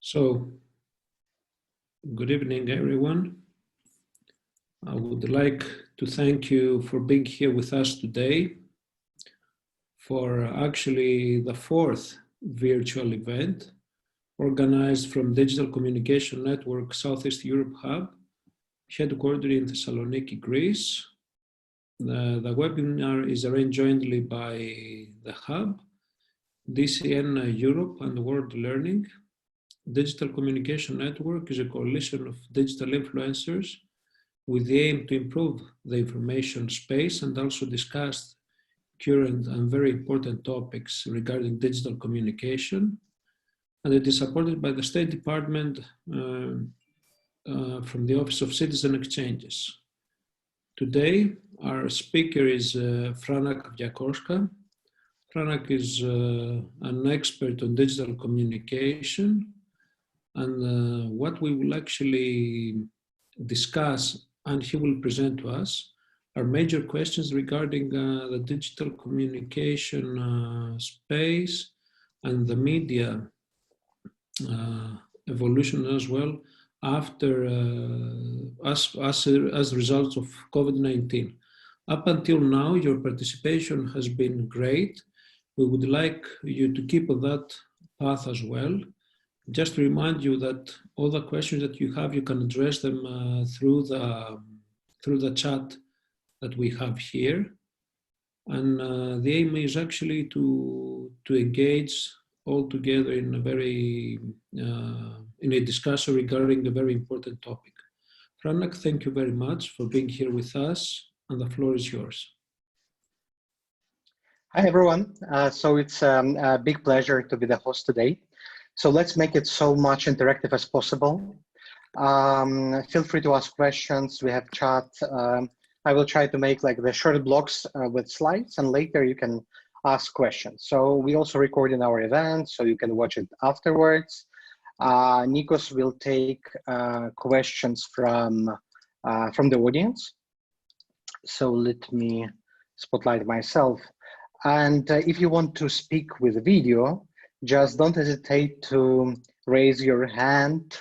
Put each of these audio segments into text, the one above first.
So, good evening, everyone. I would like to thank you for being here with us today for actually the fourth virtual event organized from Digital Communication Network Southeast Europe Hub, headquartered in Thessaloniki, Greece. The webinar is arranged jointly by the Hub, DCN Europe, and World Learning. Digital Communication Network is a coalition of digital influencers with the aim to improve the information space and also discuss current and very important topics regarding digital communication. And it is supported by the State Department from the Office of Citizen Exchanges. Today, our speaker is Franak Viacorka. Franak is an expert on digital communication. And what we will actually discuss, and he will present to us, are major questions regarding the digital communication space and the media evolution as well after as results of COVID-19. Up until now, your participation has been great. We would like you to keep on that path as well. Just to remind you that all the questions that you have, you can address them through the chat that we have here. And the aim is actually to engage all together in a very in a discussion regarding a very important topic. Franak, thank you very much for being here with us, and the floor is yours. Hi everyone. So it's a big pleasure to be the host today. So let's make it so much interactive as possible. Feel free to ask questions. We have chat. I will try to make like the short blocks with slides, and later you can ask questions. So we also record in our event, so you can watch it afterwards. Nikos will take questions from the audience. So let me spotlight myself. And if you want to speak with video, just don't hesitate to raise your hand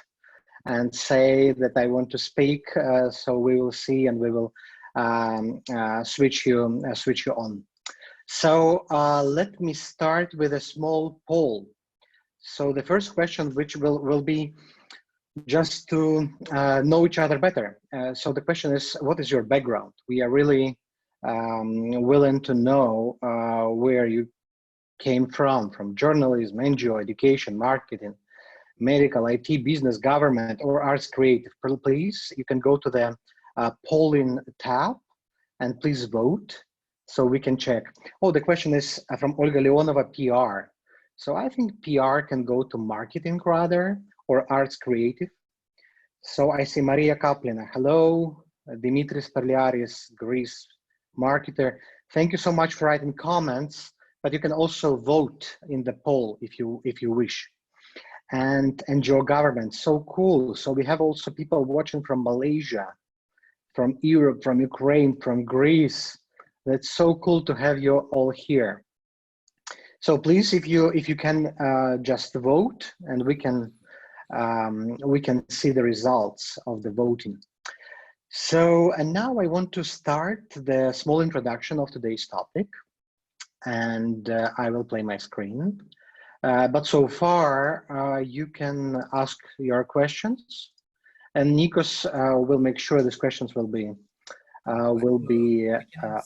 and say that I want to speak. So we will see, and we will switch you on. So let me start with a small poll. So the first question, which will be just to know each other better. So the question is, what is your background? We are really willing to know where you came from journalism, NGO, education, marketing, medical, IT, business, government, or arts creative. Please, you can go to the polling tab and please vote so we can check. Oh, the question is from Olga Leonova, PR. So I think PR can go to marketing rather, or arts creative. So I see Maria Kaplina, hello. Dimitris Perliaris, Greece, marketer. Thank you so much for writing comments, but you can also vote in the poll if you wish. And your government, so cool. So we have also people watching from Malaysia, from Europe, from Ukraine, from Greece. That's so cool to have you all here. So please, if you can just vote, and we can see the results of the voting. So, and now I want to start the small introduction of today's topic, and I will play my screen. But so far, you can ask your questions, and Nikos will make sure these questions will be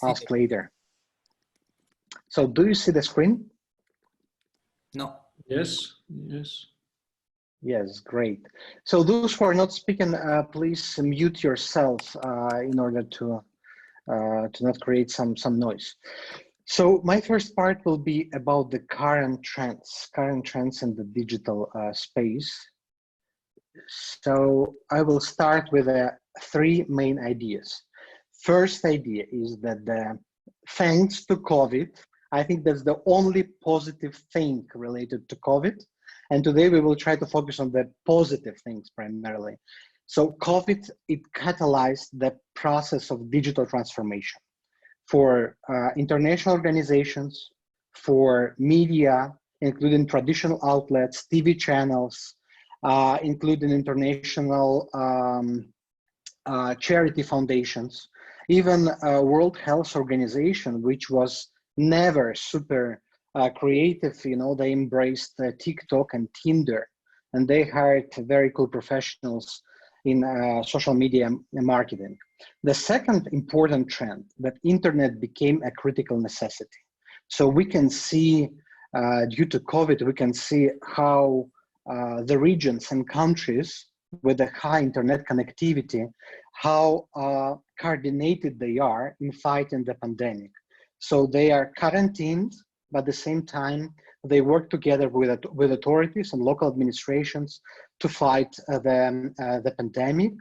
asked later. So, do you see the screen? No. Yes. Yes. Yes, great. So those who are not speaking, please mute yourself in order to not create some noise. So my first part will be about the current trends in the digital space. So I will start with three main ideas. First idea is that thanks to COVID, I think that's the only positive thing related to COVID. And today we will try to focus on the positive things primarily. So COVID, it catalyzed the process of digital transformation for international organizations, for media, including traditional outlets, TV channels, including international charity foundations, even World Health Organization, which was never super creative. You know, they embraced TikTok and Tinder, and they hired very cool professionals in social media marketing. The second important trend, that internet became a critical necessity. So we can see, due to COVID, we can see how the regions and countries with a high internet connectivity, how coordinated they are in fighting the pandemic. So they are quarantined, but at the same time, they work together with authorities and local administrations to fight the pandemic,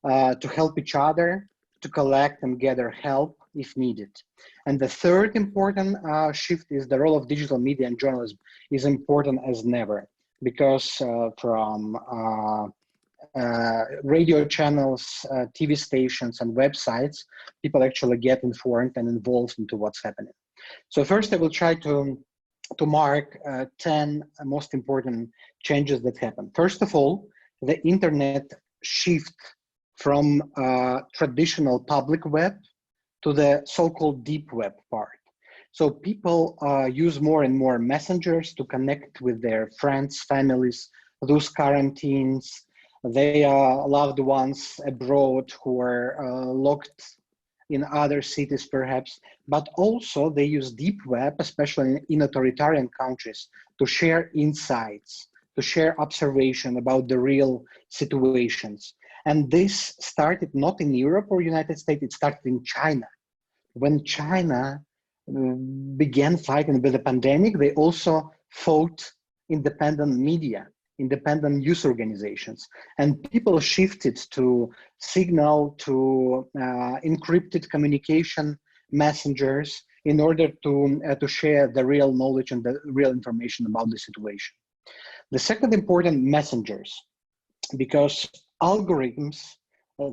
to help each other, to collect and gather help if needed. And the third important shift is the role of digital media and journalism is important as never, because from radio channels, TV stations, and websites, people actually get informed and involved into what's happening. So first, I will try to mark 10 most important changes that happen. First of all, the internet shift from traditional public web to the so-called deep web part. So people use more and more messengers to connect with their friends, families, those quarantines, they are loved ones abroad who are locked in other cities perhaps, but also they use deep web, especially in authoritarian countries, to share insights, to share observation about the real situations. And this started not in Europe or United States, it started in China. When China began fighting with the pandemic, they also fought independent media, independent news organizations, and people shifted to Signal, to encrypted communication messengers in order to share the real knowledge and the real information about the situation. The second important, messengers, because algorithms,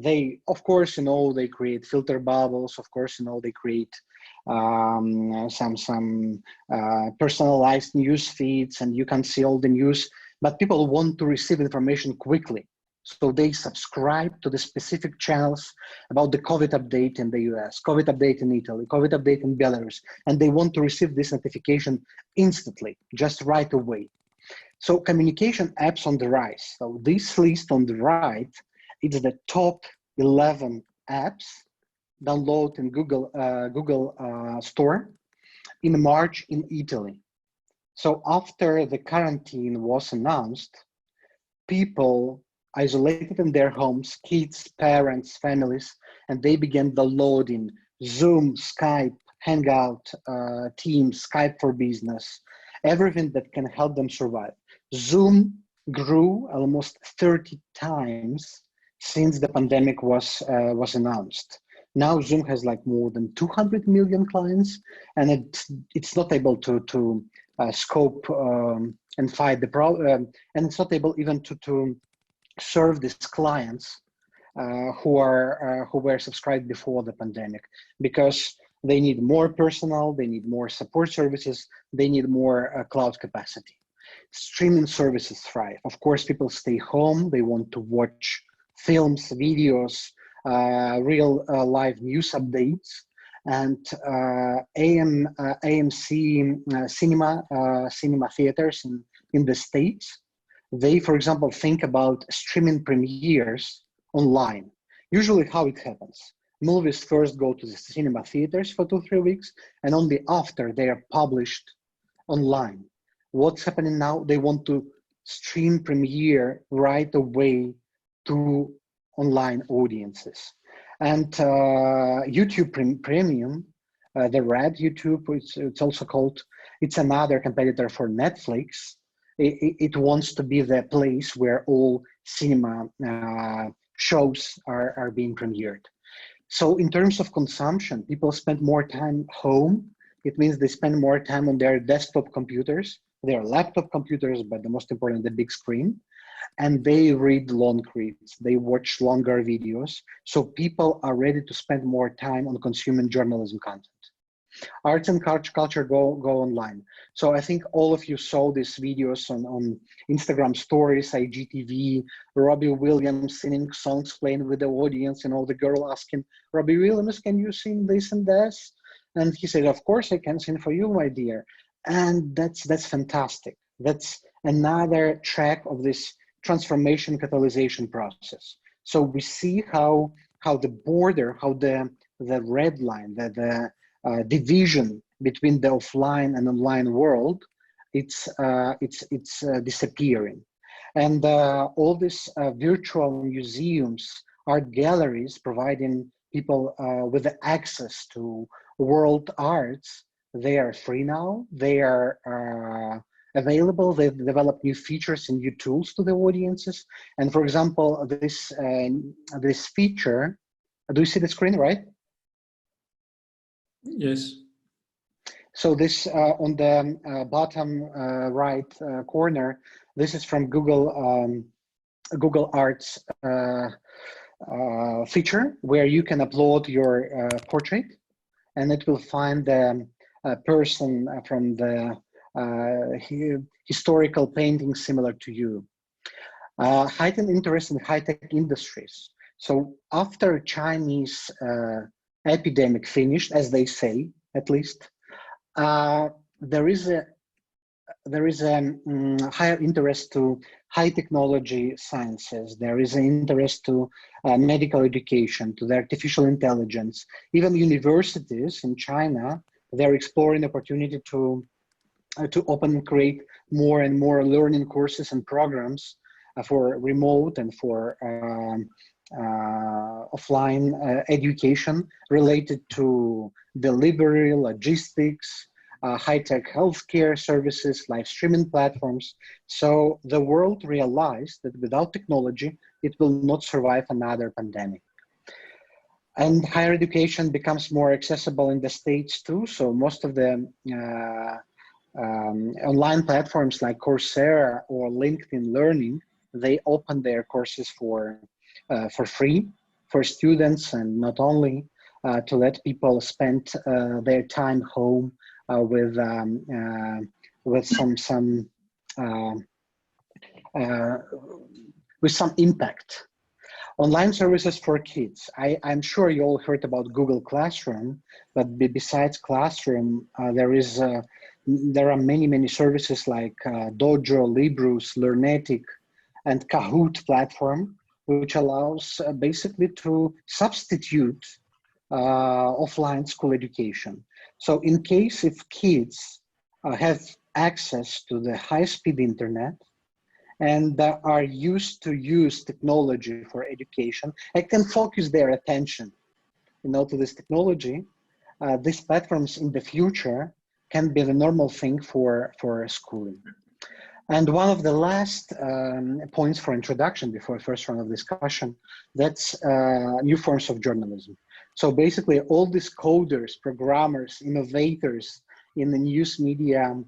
they, of course, they create filter bubbles, of course, they create some personalized news feeds, and you can see all the news, but people want to receive information quickly. So they subscribe to the specific channels about the COVID update in the US, COVID update in Italy, COVID update in Belarus, and they want to receive this notification instantly, just right away. So communication apps on the rise. So this list on the right, it's the top 11 apps downloaded in Google Store in March in Italy. So after the quarantine was announced, people isolated in their homes, kids, parents, families, and they began downloading Zoom, Skype, Hangout, Teams, Skype for Business, everything that can help them survive. Zoom grew almost 30 times since the pandemic was announced. Now Zoom has like more than 200 million clients, and it's not able to scope and fight the problem, and it's not able even to serve these clients who were subscribed before the pandemic, because they need more personnel, they need more support services, they need more cloud capacity. Streaming services thrive. Of course, people stay home, they want to watch films, videos, real live news updates, and AMC cinema theaters in the States, they, for example, think about streaming premieres online. Usually how it happens, movies first go to the cinema theaters for 2-3 weeks, and only after they are published online. What's happening now? They want to stream premiere right away to online audiences. And YouTube Premium, the Red YouTube, it's also called, it's another competitor for Netflix. It wants to be the place where all cinema shows are being premiered. So in terms of consumption, people spend more time home. It means they spend more time on their desktop computers, their laptop computers, but the most important, the big screen. And they read long reads, they watch longer videos. So people are ready to spend more time on consuming journalism content. Arts and culture go online. So I think all of you saw these videos on Instagram stories, IGTV, Robbie Williams singing songs, playing with the audience, and all the girl asking, Robbie Williams, can you sing this and this? And he said, of course I can sing for you, my dear. And that's fantastic. That's another track of this transformation catalyzation process. So we see how the border, how the red line, the division between the offline and online world, it's disappearing. And all these virtual museums, art galleries, providing people with the access to world arts, they are free now. They are available. They've developed new features and new tools to the audiences. And for example, this feature, do you see the screen, right? Yes. So this on the bottom right corner, this is from Google Arts feature, where you can upload your portrait, and it will find the person from the historical painting similar to you. Heightened interest in high-tech industries. So after Chinese epidemic finished, as they say, at least, there is a higher interest to high technology sciences. There is an interest to medical education, to the artificial intelligence. Even universities in China, they're exploring the opportunity to open and create more and more learning courses and programs for remote and for offline education related to delivery, logistics, high-tech healthcare services, live streaming platforms. So the world realized that without technology, it will not survive another pandemic. And higher education becomes more accessible in the States too. So most of the online platforms like Coursera or LinkedIn Learning, they open their courses for free for students, and not only to let people spend their time home with some impact. Online services for kids. I'm sure you all heard about Google Classroom, but besides Classroom, there are many services like Dojo, Librus, Learnetic, and Kahoot platform, which allows basically to substitute offline school education. So in case if kids have access to the high-speed internet and are used to use technology for education and can focus their attention, to this technology, these platforms in the future can be the normal thing for schooling. And one of the last points for introduction before the first round of discussion, that's new forms of journalism. So basically all these coders, programmers, innovators in the news media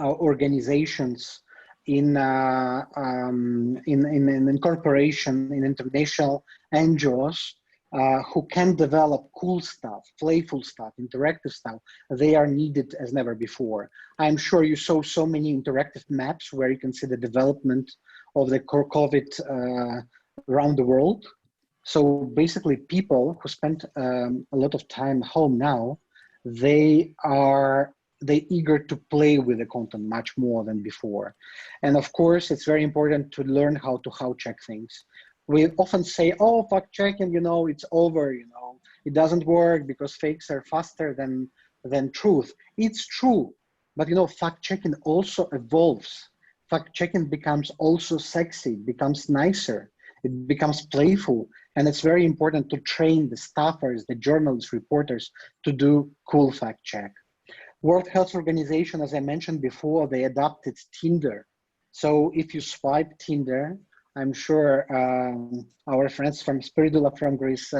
organizations, in corporation, in international NGOs, who can develop cool stuff, playful stuff, interactive stuff, they are needed as never before. I'm sure you saw so many interactive maps where you can see the development of the COVID around the world. So basically people who spend a lot of time home now, they eager to play with the content much more than before. And of course, it's very important to learn how to check things. We often say, oh, fact checking, it's over, it doesn't work because fakes are faster than truth. It's true, but fact checking also evolves. Fact checking becomes also sexy, becomes nicer, it becomes playful. And it's very important to train the staffers, the journalists, reporters to do cool fact check. World Health Organization, as I mentioned before, they adopted Tinder. So if you swipe Tinder, I'm sure our friends from Spiridula from Greece,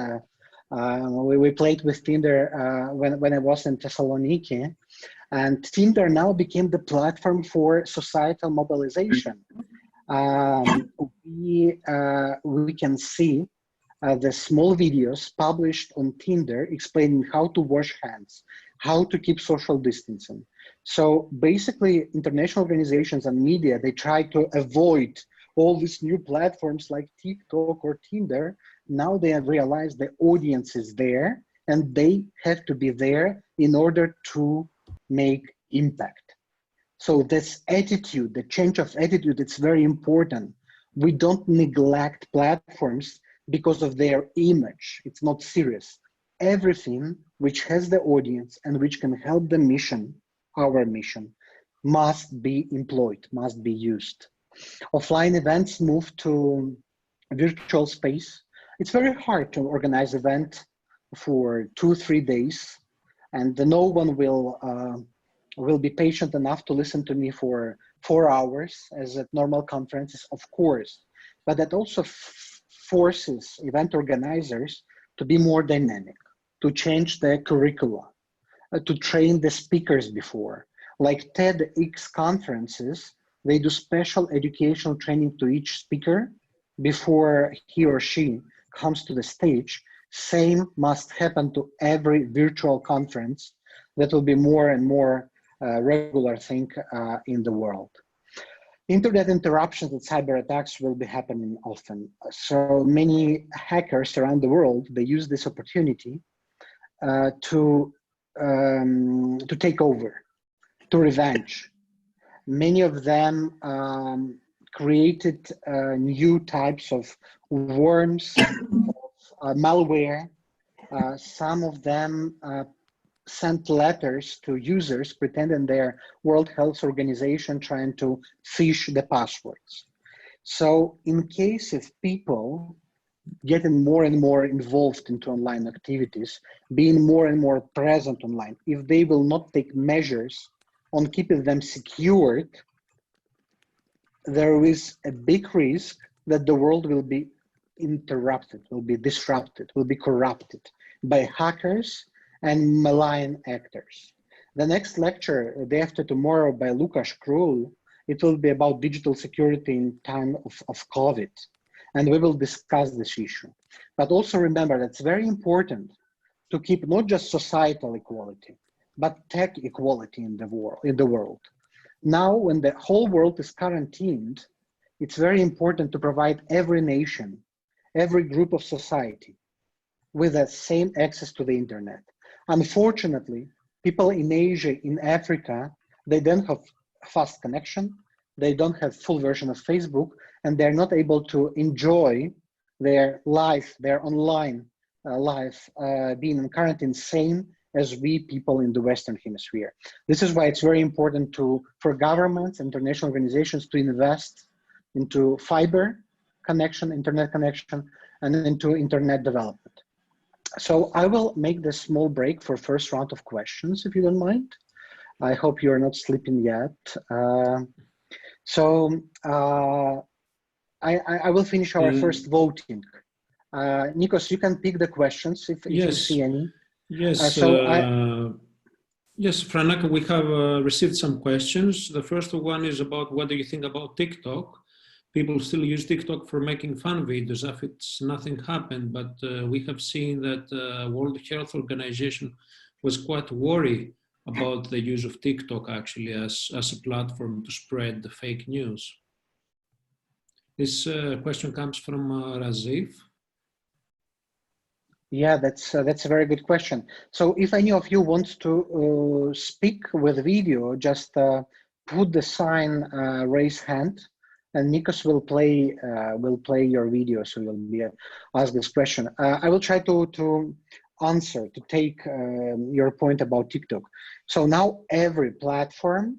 we played with Tinder when I was in Thessaloniki. And Tinder now became the platform for societal mobilization. We can see the small videos published on Tinder explaining how to wash hands, how to keep social distancing. So basically, international organizations and media, they try to avoid all these new platforms like TikTok or Tinder. Now they have realized the audience is there and they have to be there in order to make impact. So this attitude, the change of attitude, it's very important. We don't neglect platforms because of their image. It's not serious. Everything which has the audience and which can help the mission, our mission, must be employed, must be used. Offline events move to virtual space. It's very hard to organize an event for 2-3 days, and no one will be patient enough to listen to me for 4 hours as at normal conferences, of course. But that also forces event organizers to be more dynamic, to change the curricula, to train the speakers before. Like TEDx conferences, they do special educational training to each speaker before he or she comes to the stage. Same must happen to every virtual conference. That will be more and more regular thing in the world. Internet interruptions and cyber attacks will be happening often. So many hackers around the world, they use this opportunity to take over, to revenge. Many of them created new types of worms, of malware. Some of them sent letters to users pretending they're World Health Organization trying to phish the passwords. So in case if people getting more and more involved into online activities, being more and more present online, if they will not take measures on keeping them secured, there is a big risk that the world will be interrupted, will be disrupted, will be corrupted by hackers and malign actors. The next lecture, day after tomorrow, by Lukasz Król, it will be about digital security in time of COVID. And we will discuss this issue. But also remember that it's very important to keep not just societal equality, but tech equality in the world. Now, when the whole world is quarantined, it's very important to provide every nation, every group of society with the same access to the internet. Unfortunately, people in Asia, in Africa, they don't have fast connection, they don't have full version of Facebook, and they're not able to enjoy their life, their online life, being in quarantine, same as we people in the Western Hemisphere. This is why it's very important for governments, international organizations to invest into fiber connection, internet connection, and into internet development. So I will make this small break for first round of questions, if you don't mind. I hope you're not sleeping yet. I will finish our first voting. Nikos, you can pick the questions if you see any. Yes, yes, Franak, we have received some questions. The first one is about what do you think about TikTok? People still use TikTok for making fun videos as if it's nothing happened, but we have seen that World Health Organization was quite worried about the use of TikTok actually as a platform to spread the fake news. This question comes from Raziv. Yeah, that's a very good question. So if any of you wants to speak with video, just put the sign raise hand, and Nikos will play your video, so you'll be asked this question. I will try to answer, to take your point about TikTok. So now every platform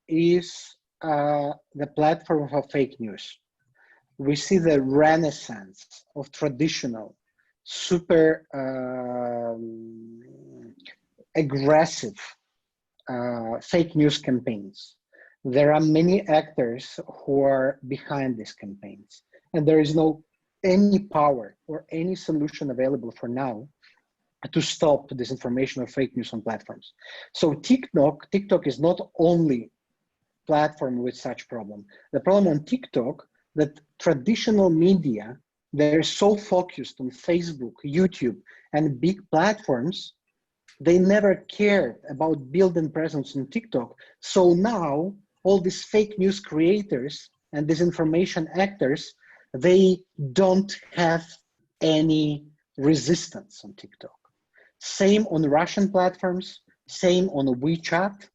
is the platform of fake news. We see the renaissance of traditional, super aggressive fake news campaigns. There are many actors who are behind these campaigns, and there is no any power or any solution available for now to stop disinformation or fake news on platforms. So TikTok is not only platform with such problem. The problem on TikTok that traditional media, they're so focused on Facebook, YouTube, and big platforms They never cared about building presence on TikTok. So now all these fake news creators and disinformation actors, they don't have any resistance on TikTok. Same on Russian platforms, same on WeChat.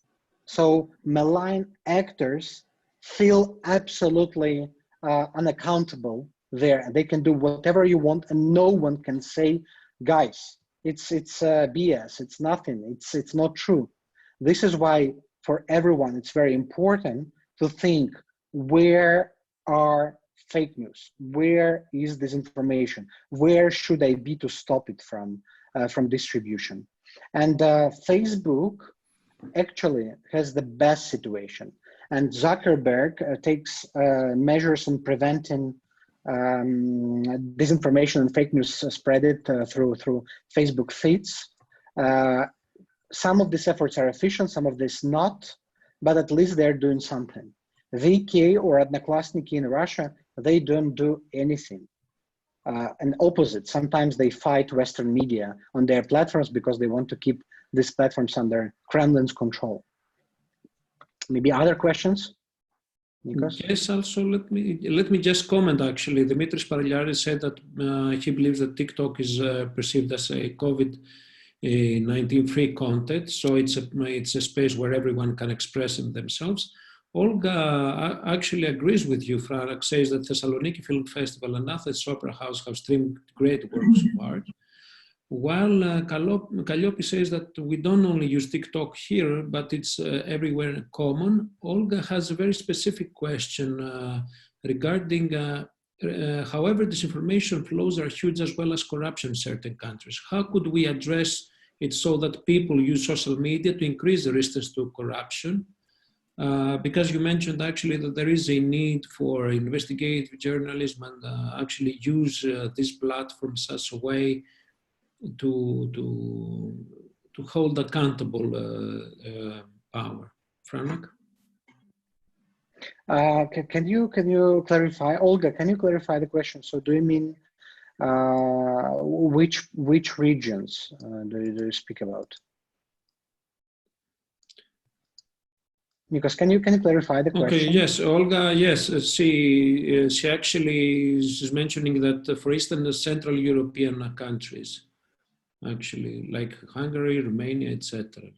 So malign actors feel absolutely unaccountable there. They can do whatever you want, and no one can say, guys, it's BS. It's nothing. It's not true. This is why for everyone it's very important to think, where are fake news? Where is this information? Where should I be to stop it from distribution? And Facebook actually has the best situation. And Zuckerberg takes measures on preventing disinformation and fake news spread it through Facebook feeds. Some of these efforts are efficient, some of this not, but at least they're doing something. VK or Odnoklassniki in Russia, they don't do anything. And opposite, sometimes they fight Western media on their platforms because they want to keep these platforms under Kremlin's control. Maybe other questions? Nikos? Yes, also let me just comment. Actually, Dimitris Paraliaris said that he believes that TikTok is perceived as a COVID-19 free content, so it's a space where everyone can express themselves. Olga actually agrees with you. Franak says that Thessaloniki Film Festival and Athens Opera House have streamed great works of art. While Kalliopi says that we don't only use TikTok here, but it's everywhere common. Olga has a very specific question regarding, however, disinformation flows are huge as well as corruption in certain countries. How could we address it so that people use social media to increase the resistance to corruption? Because you mentioned actually that there is a need for investigative journalism and actually use these platforms as a way to hold accountable power. Franak? Can you clarify, Olga? Can you clarify the question? So, do you mean which regions do you speak about? Because can you clarify the question? Okay. Yes, Olga. Yes, she actually is mentioning that, for Eastern and Central European countries, actually, like Hungary, Romania, etc.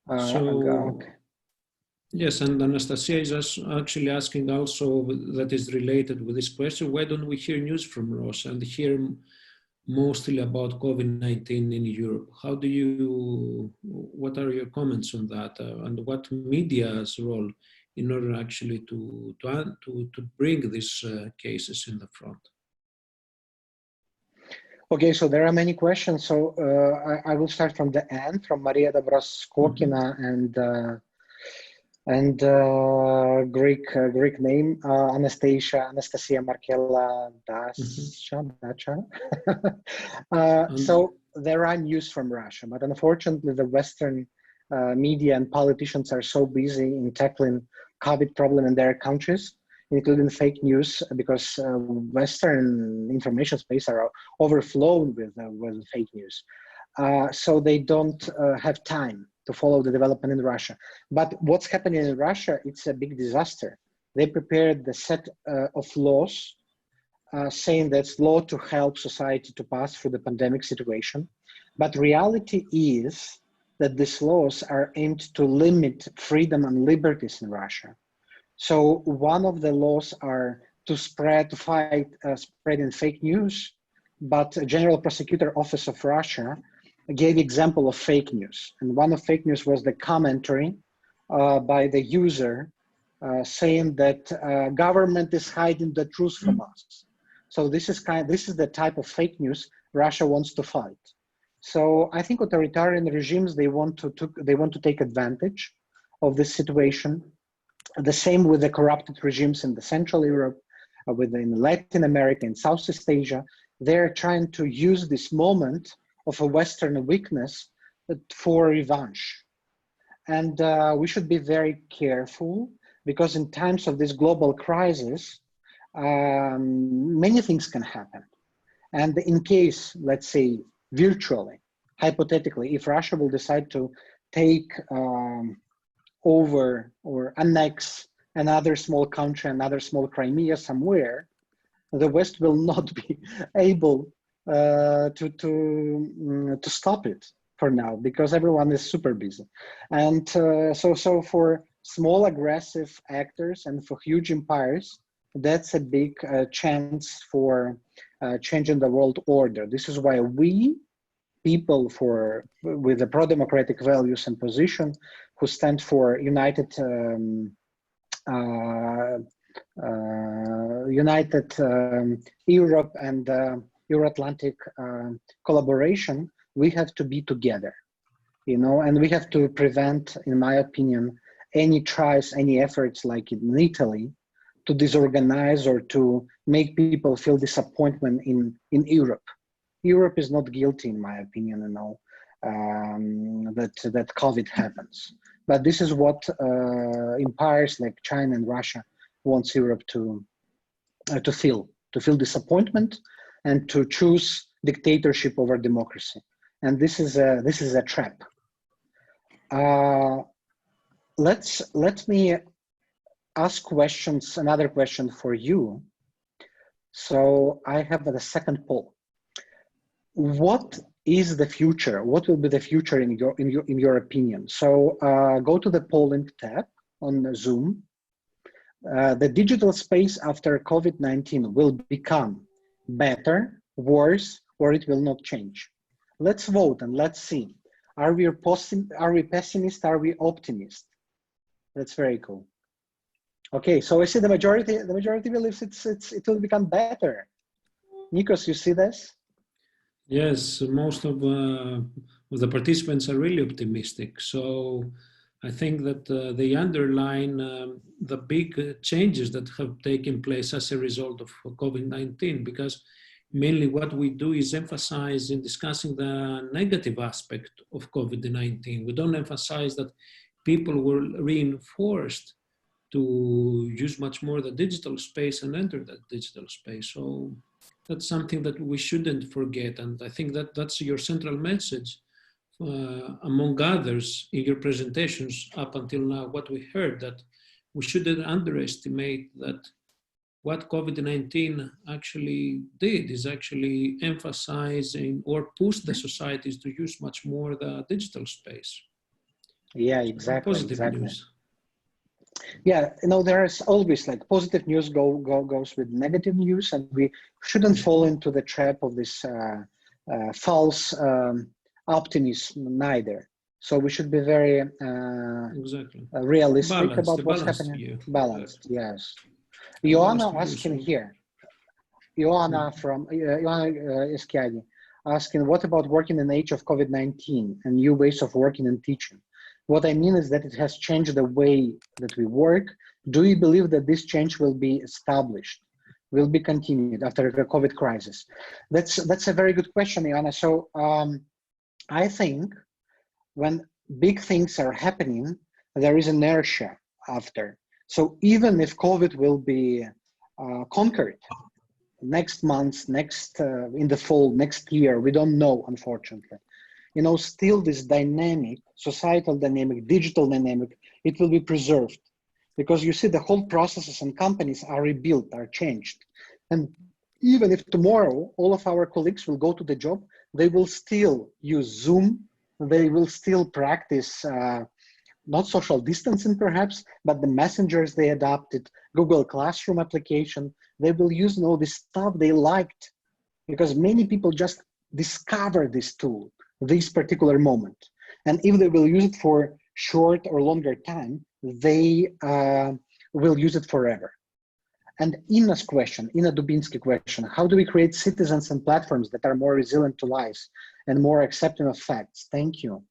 Okay. Yes, and Anastasia is actually asking also, that is related with this question, why don't we hear news from Russia and hear mostly about COVID-19 in Europe? What are your comments on that, and what media's role in order actually to bring these cases in the front? Okay, so there are many questions. So I will start from the end, from Maria Dobroskokina and Greek name, Anastasia Markella Dacha. So there are news from Russia, but unfortunately the Western media and politicians are so busy in tackling COVID problem in their countries, including fake news, because Western information space are overflowing with fake news. So they don't have time to follow the development in Russia. But what's happening in Russia, it's a big disaster. They prepared the set of laws saying that's law to help society to pass through the pandemic situation. But reality is that these laws are aimed to limit freedom and liberties in Russia. So one of the laws are to fight spreading fake news, but General Prosecutor Office of Russia gave example of fake news. And one of fake news was the commentary by the user saying that government is hiding the truth from us. So this is the type of fake news Russia wants to fight. So I think authoritarian regimes, they want to take advantage of this situation. The same with the corrupted regimes in the Central Europe, in Latin America, in Southeast Asia. They're trying to use this moment of a Western weakness for revenge. And we should be very careful, because in times of this global crisis, many things can happen. And in case, let's say, virtually, hypothetically, if Russia will decide to take over or annex another small country, another small Crimea somewhere, the West will not be able to stop it for now, because everyone is super busy. And so for small aggressive actors and for huge empires, that's a big chance for changing the world order. This is why we, people with the pro-democratic values and position, who stand for united Europe and Euro-Atlantic collaboration, we have to be together, and we have to prevent, in my opinion, any tries, any efforts like in Italy to disorganize or to make people feel disappointment in Europe. Europe is not guilty, in my opinion, that COVID happens. But this is what empires like China and Russia wants Europe to feel disappointment and to choose dictatorship over democracy. And this is a trap. Let me ask questions. Another question for you. So I have the second poll. What is the future? What will be the future in your opinion? So go to the polling tab on Zoom. The digital space after COVID-19 will become better, worse, or it will not change. Let's vote and let's see. Are we pessimist? Are we optimist? That's very cool. Okay, so I see the majority believes it will become better. Nikos, you see this? Yes, most of the participants are really optimistic. So I think that they underline the big changes that have taken place as a result of COVID-19, because mainly what we do is emphasize in discussing the negative aspect of COVID-19. We don't emphasize that people were reinforced to use much more the digital space and enter that digital space. So that's something that we shouldn't forget. And I think that that's your central message, among others, in your presentations up until now, what we heard, that we shouldn't underestimate that what COVID-19 actually did is actually emphasizing or push the societies to use much more the digital space. Yeah, So exactly. positive news. Yeah, there is always like positive news goes with negative news, and we shouldn't fall into the trap of this false optimism neither. So we should be very exactly realistic balanced, about what's happening. View. Balanced, yes. Joanna asking here. Joanna from Joanna Eskiadi asking, what about working in the age of COVID-19 and new ways of working and teaching? What I mean is that it has changed the way that we work. Do you believe that this change will be established, will be continued after the COVID crisis? That's a very good question, Joanna. So I think when big things are happening, there is inertia after. So even if COVID will be conquered next month, in the fall, next year, we don't know, unfortunately. Still this dynamic, societal dynamic, digital dynamic, it will be preserved, because you see the whole processes and companies are rebuilt, are changed. And even if tomorrow all of our colleagues will go to the job, they will still use Zoom, they will still practice not social distancing perhaps, but the messengers they adopted, Google Classroom application, they will use this stuff they liked, because many people just discover this tool, this particular moment. And if they will use it for short or longer time, they will use it forever. And Inna Dubinsky question, how do we create citizens and platforms that are more resilient to lies and more accepting of facts? Thank you.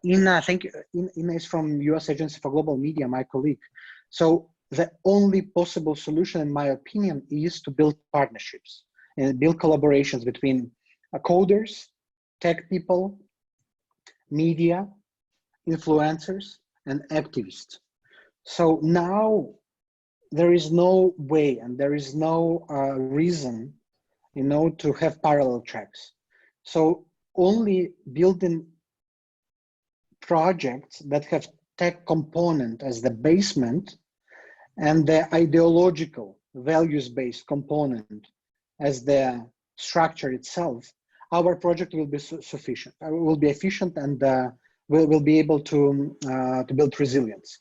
Inna, thank you. Inna is from US Agency for Global Media, my colleague. So the only possible solution, in my opinion, is to build partnerships and build collaborations between coders, tech people, media, influencers, and activists. So now there is no way and there is no reason, to have parallel tracks. So only building projects that have tech component as the basement and the ideological values-based component as the structure itself, our project will be sufficient, will be efficient, and will be able to build resilience.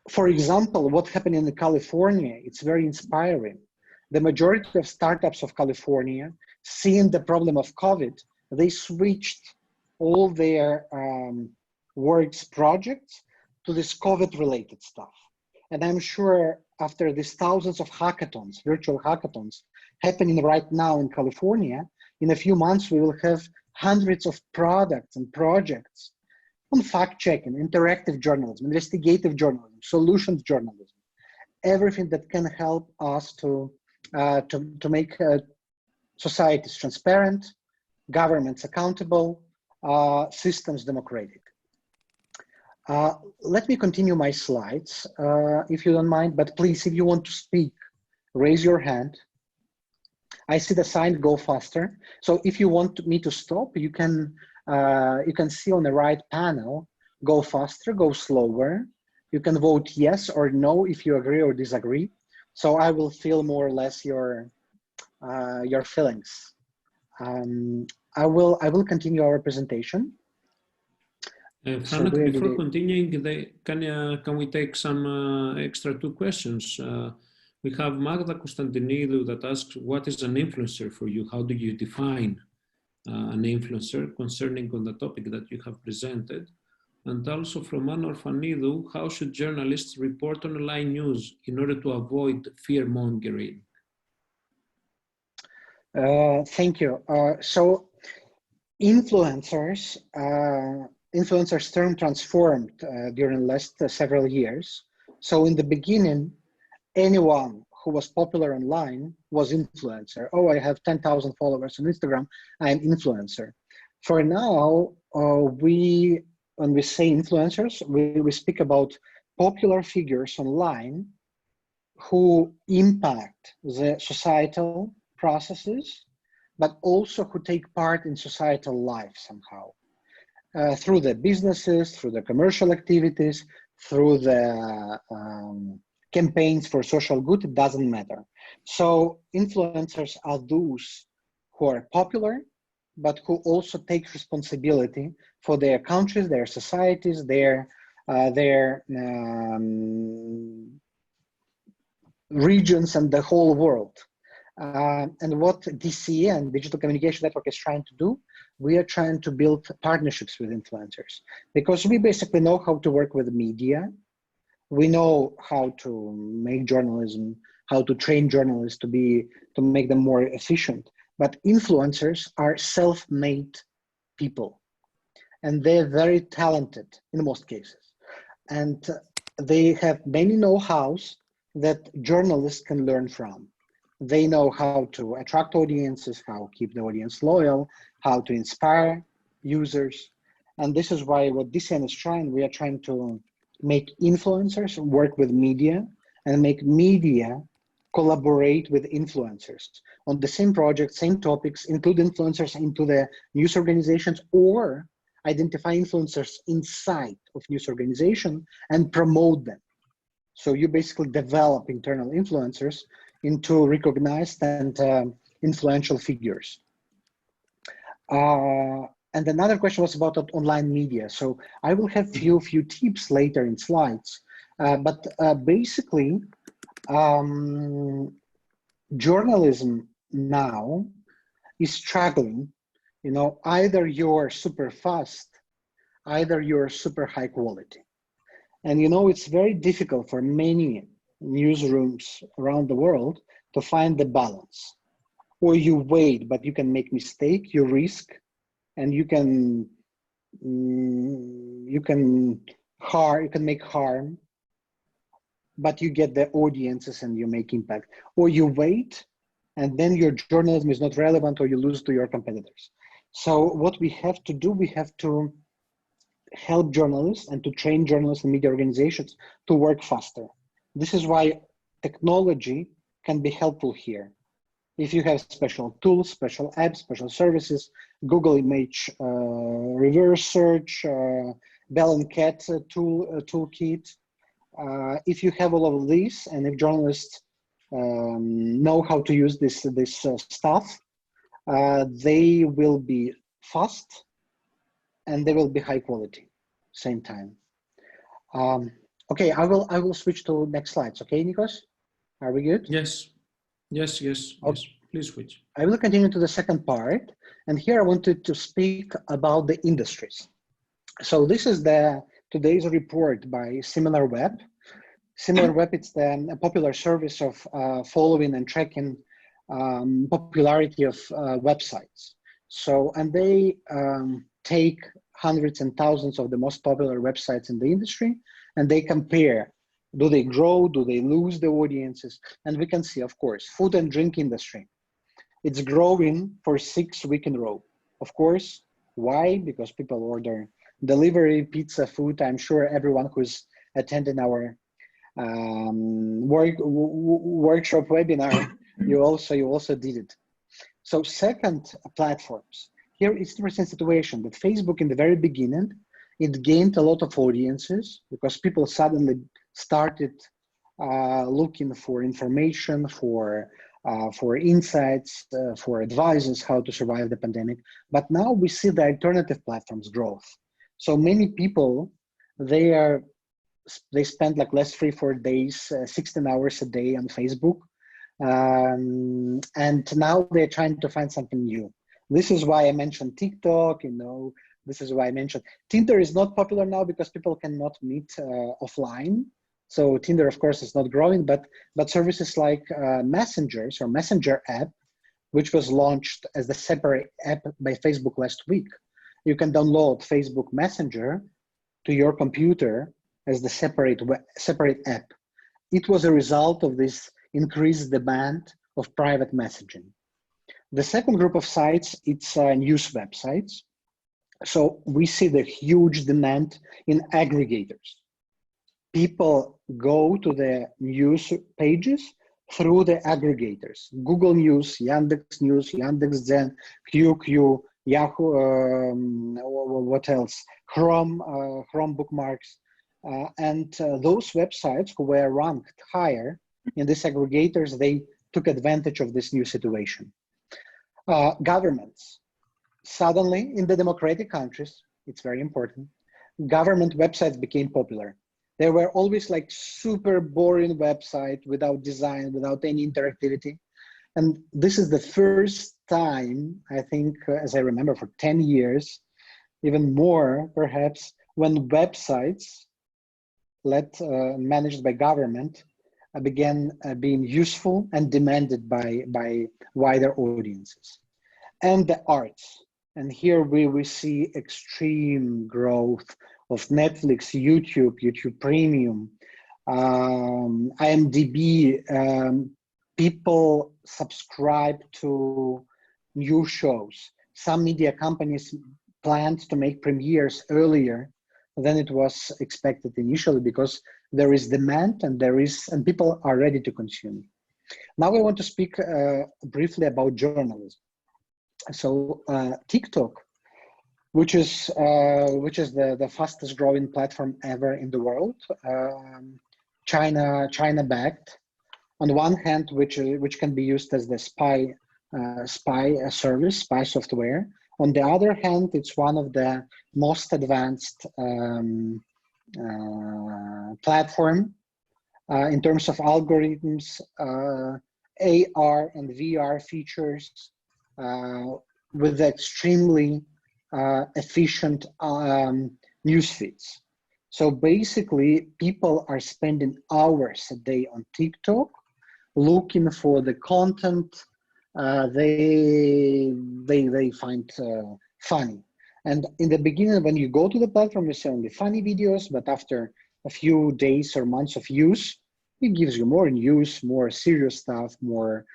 For example, what happened in California, it's very inspiring. The majority of startups of California, seeing the problem of COVID, they switched all their works projects to this COVID-related stuff. And I'm sure after these thousands of hackathons, virtual hackathons, happening right now in California, in a few months, we will have hundreds of products and projects on fact-checking, interactive journalism, investigative journalism, solutions journalism, everything that can help us to make societies transparent, governments accountable, systems democratic. Let me continue my slides, if you don't mind, but please, if you want to speak, raise your hand. I see the sign, go faster. So if you want me to stop, you can see on the right panel, go faster, go slower. You can vote yes or no if you agree or disagree. So I will feel more or less your feelings. I will continue our presentation. Franak, so before continuing, can we take some extra two questions? We have Magda Konstantinidou that asks, what is an influencer for you? How do you define an influencer concerning on the topic that you have presented? And also from Anna Orfanidou, how should journalists report online news in order to avoid fear-mongering? Thank you. So influencers term transformed during the last several years. So in the beginning, anyone who was popular online was influencer. Oh, I have 10,000 followers on Instagram, I'm influencer. For now, when we say influencers, we speak about popular figures online who impact the societal processes, but also who take part in societal life somehow. Through the businesses, through the commercial activities, through the campaigns for social good, it doesn't matter. So influencers are those who are popular, but who also take responsibility for their countries, their societies, their regions and the whole world. And what DCN, Digital Communication Network, is trying to do, we are trying to build partnerships with influencers, because we basically know how to work with media. We know how to make journalism, how to train journalists to make them more efficient. But influencers are self-made people, and they're very talented in most cases. And they have many know-hows that journalists can learn from. They know how to attract audiences, how to keep the audience loyal, how to inspire users. And this is why what DCN is trying, we are trying to make influencers work with media and make media collaborate with influencers on the same project, same topics, include influencers into the news organizations, or identify influencers inside of news organization and promote them. So you basically develop internal influencers into recognized and influential figures. And another question was about online media. So I will have few tips later in slides, but basically, journalism now is struggling. You know, either you're super fast, either you're super high quality. And you know, it's very difficult for many newsrooms around the world to find the balance. Or you wait, but you can make mistake, you risk, and you can make harm, but you get the audiences and you make impact. Or you wait, and then your journalism is not relevant, or you lose to your competitors. So what we have to do, we have to help journalists and to train journalists and media organizations to work faster. This is why technology can be helpful here. If you have special tools, special apps, special services, Google Image reverse search, Bell and Cat toolkit. If you have all of these, and if journalists know how to use this stuff, they will be fast and they will be high quality, same time. Okay, I will switch to next slides. Okay, Nikos, are we good? Yes, yes, yes, yes. Please switch. I will continue to the second part, and here I wanted to speak about the industries. So this is today's report by SimilarWeb. SimilarWeb, it's the popular service of following and tracking popularity of websites. So, and they take hundreds and thousands of the most popular websites in the industry, and they compare, do they grow, do they lose the audiences? And we can see, of course, food and drink industry. It's growing for 6 weeks in a row. Of course, why? Because people order delivery, pizza, food. I'm sure everyone who's attending our workshop webinar, you also did it. So second, platforms. Here it's the interesting situation that Facebook in the very beginning, it gained a lot of audiences because people suddenly started looking for information, for insights, for advices how to survive the pandemic. But now we see the alternative platforms growth. So many people, they spend like less 3-4 days, 16 hours a day on Facebook. And now they're trying to find something new. This is why I mentioned TikTok, this is why I mentioned Tinder is not popular now because people cannot meet offline. So Tinder, of course, is not growing, but services like Messengers or Messenger app, which was launched as the separate app by Facebook last week. You can download Facebook Messenger to your computer as the separate app. It was a result of this increased demand of private messaging. The second group of sites, it's news websites. So we see the huge demand in aggregators. People go to the news pages through the aggregators. Google News, Yandex News, Yandex.Zen, QQ, Yahoo, what else? Chrome bookmarks. And those websites who were ranked higher in these aggregators, they took advantage of this new situation. Governments. Suddenly, in the democratic countries, it's very important, government websites became popular. They were always like super boring website without design, without any interactivity. And this is the first time, I think, as I remember, for 10 years, even more perhaps, when websites managed by government began being useful and demanded by wider audiences. And the arts. And here we see extreme growth of Netflix, YouTube Premium, IMDb. People subscribe to new shows. Some media companies planned to make premieres earlier than it was expected initially because there is demand and people are ready to consume. Now I want to speak briefly about journalism. So TikTok, which is the fastest growing platform ever in the world, China backed. On one hand, which can be used as the spy service, spy software. On the other hand, it's one of the most advanced platform in terms of algorithms, AR and VR features, with extremely efficient news feeds. So basically, people are spending hours a day on TikTok looking for the content they find funny. And in the beginning, when you go to the platform, you see only funny videos, but after a few days or months of use, it gives you more news, more serious stuff, more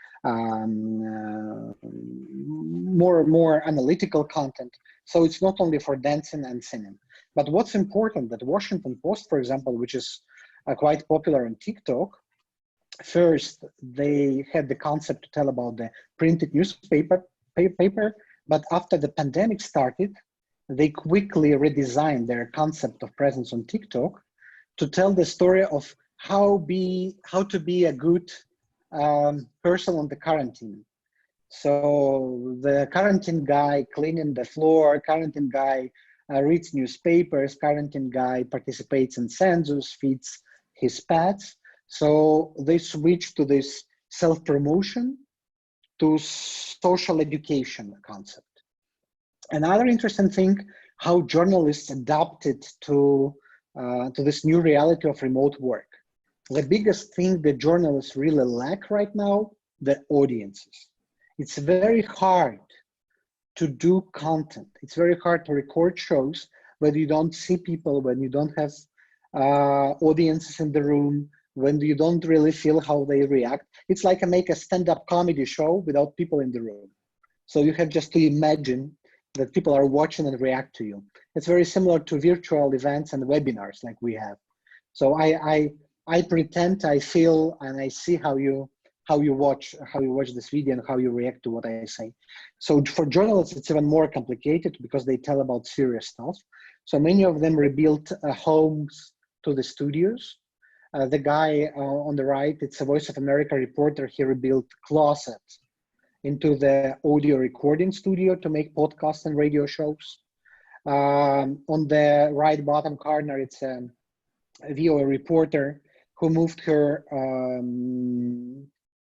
analytical content. So it's not only for dancing and singing. But what's important that Washington Post, for example, which is quite popular on TikTok, First, they had the concept to tell about the printed newspaper, but after the pandemic started, they quickly redesigned their concept of presence on TikTok to tell the story of how to be a good person on the quarantine. So the quarantine guy cleaning the floor, quarantine guy reads newspapers, quarantine guy participates in census, feeds his pets. So they switched to this self-promotion to social education concept. Another interesting thing, how journalists adapted to this new reality of remote work. The biggest thing that journalists really lack right now, the audiences. It's very hard to do content. It's very hard to record shows when you don't see people, when you don't have audiences in the room, when you don't really feel how they react. It's like make a stand-up comedy show without people in the room. So you have just to imagine that people are watching and react to you. It's very similar to virtual events and webinars like we have. So I pretend I feel and I see how you watch this video and how you react to what I say. So for journalists, it's even more complicated because they tell about serious stuff. So many of them rebuilt homes to the studios. The guy on the right, it's a Voice of America reporter. He rebuilt closets into the audio recording studio to make podcasts and radio shows. On the right bottom corner, it's a VOA reporter who moved her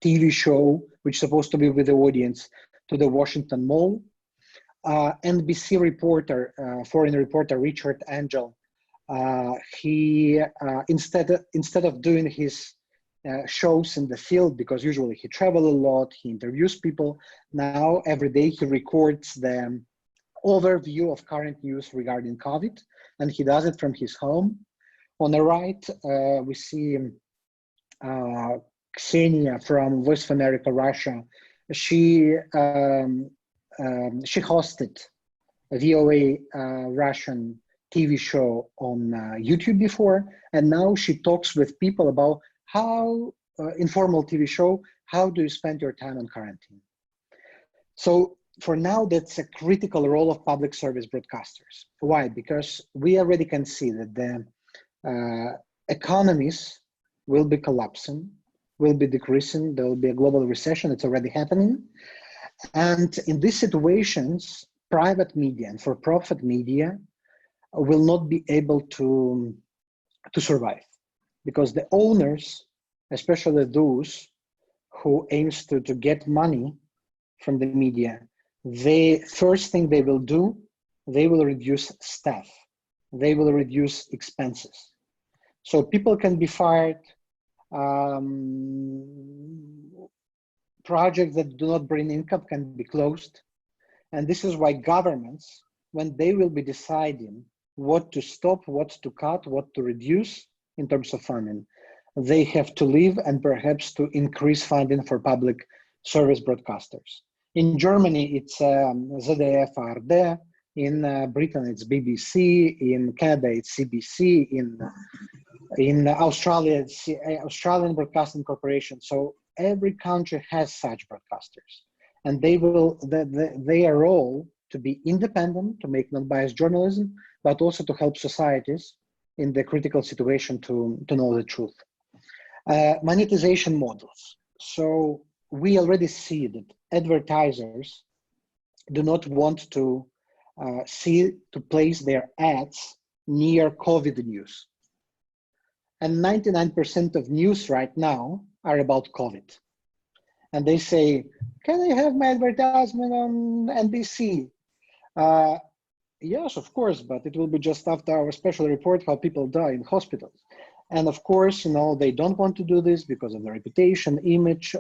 TV show, which is supposed to be with the audience, to the Washington Mall. NBC reporter, foreign reporter Richard Angel, he instead of doing his shows in the field, because usually he travels a lot, he interviews people. Now every day he records the overview of current news regarding COVID, and he does it from his home. On the right, we see Ksenia from Voice of America Russia. She hosted a VOA Russian TV show on YouTube before, and now she talks with people about how, informal TV show, how do you spend your time on quarantine? So for now, that's a critical role of public service broadcasters. Why? Because we already can see that the economies will be collapsing, will be decreasing, there will be a global recession, it's already happening. And in these situations, private media and for-profit media will not be able to survive, because the owners, especially those who aims to get money from the media, the first thing they will do, they will reduce staff, they will reduce expenses. So people can be fired, projects that do not bring income can be closed. And this is why governments, when they will be deciding what to stop, what to cut, what to reduce in terms of funding, they have to leave and perhaps to increase funding for public service broadcasters. In Germany, it's ZDF ARD. In Britain, it's BBC. In Canada, it's CBC. In Australia, it's Australian Broadcasting Corporation. So every country has such broadcasters, and their role to be independent, to make non-biased journalism, but also to help societies in the critical situation to know the truth. Monetization models. So we already see that advertisers do not want to place their ads near COVID news. And 99% of news right now are about COVID. And they say, can I have my advertisement on NBC? Yes, of course, but it will be just after our special report how people die in hospitals. And of course, they don't want to do this because of the reputation, image,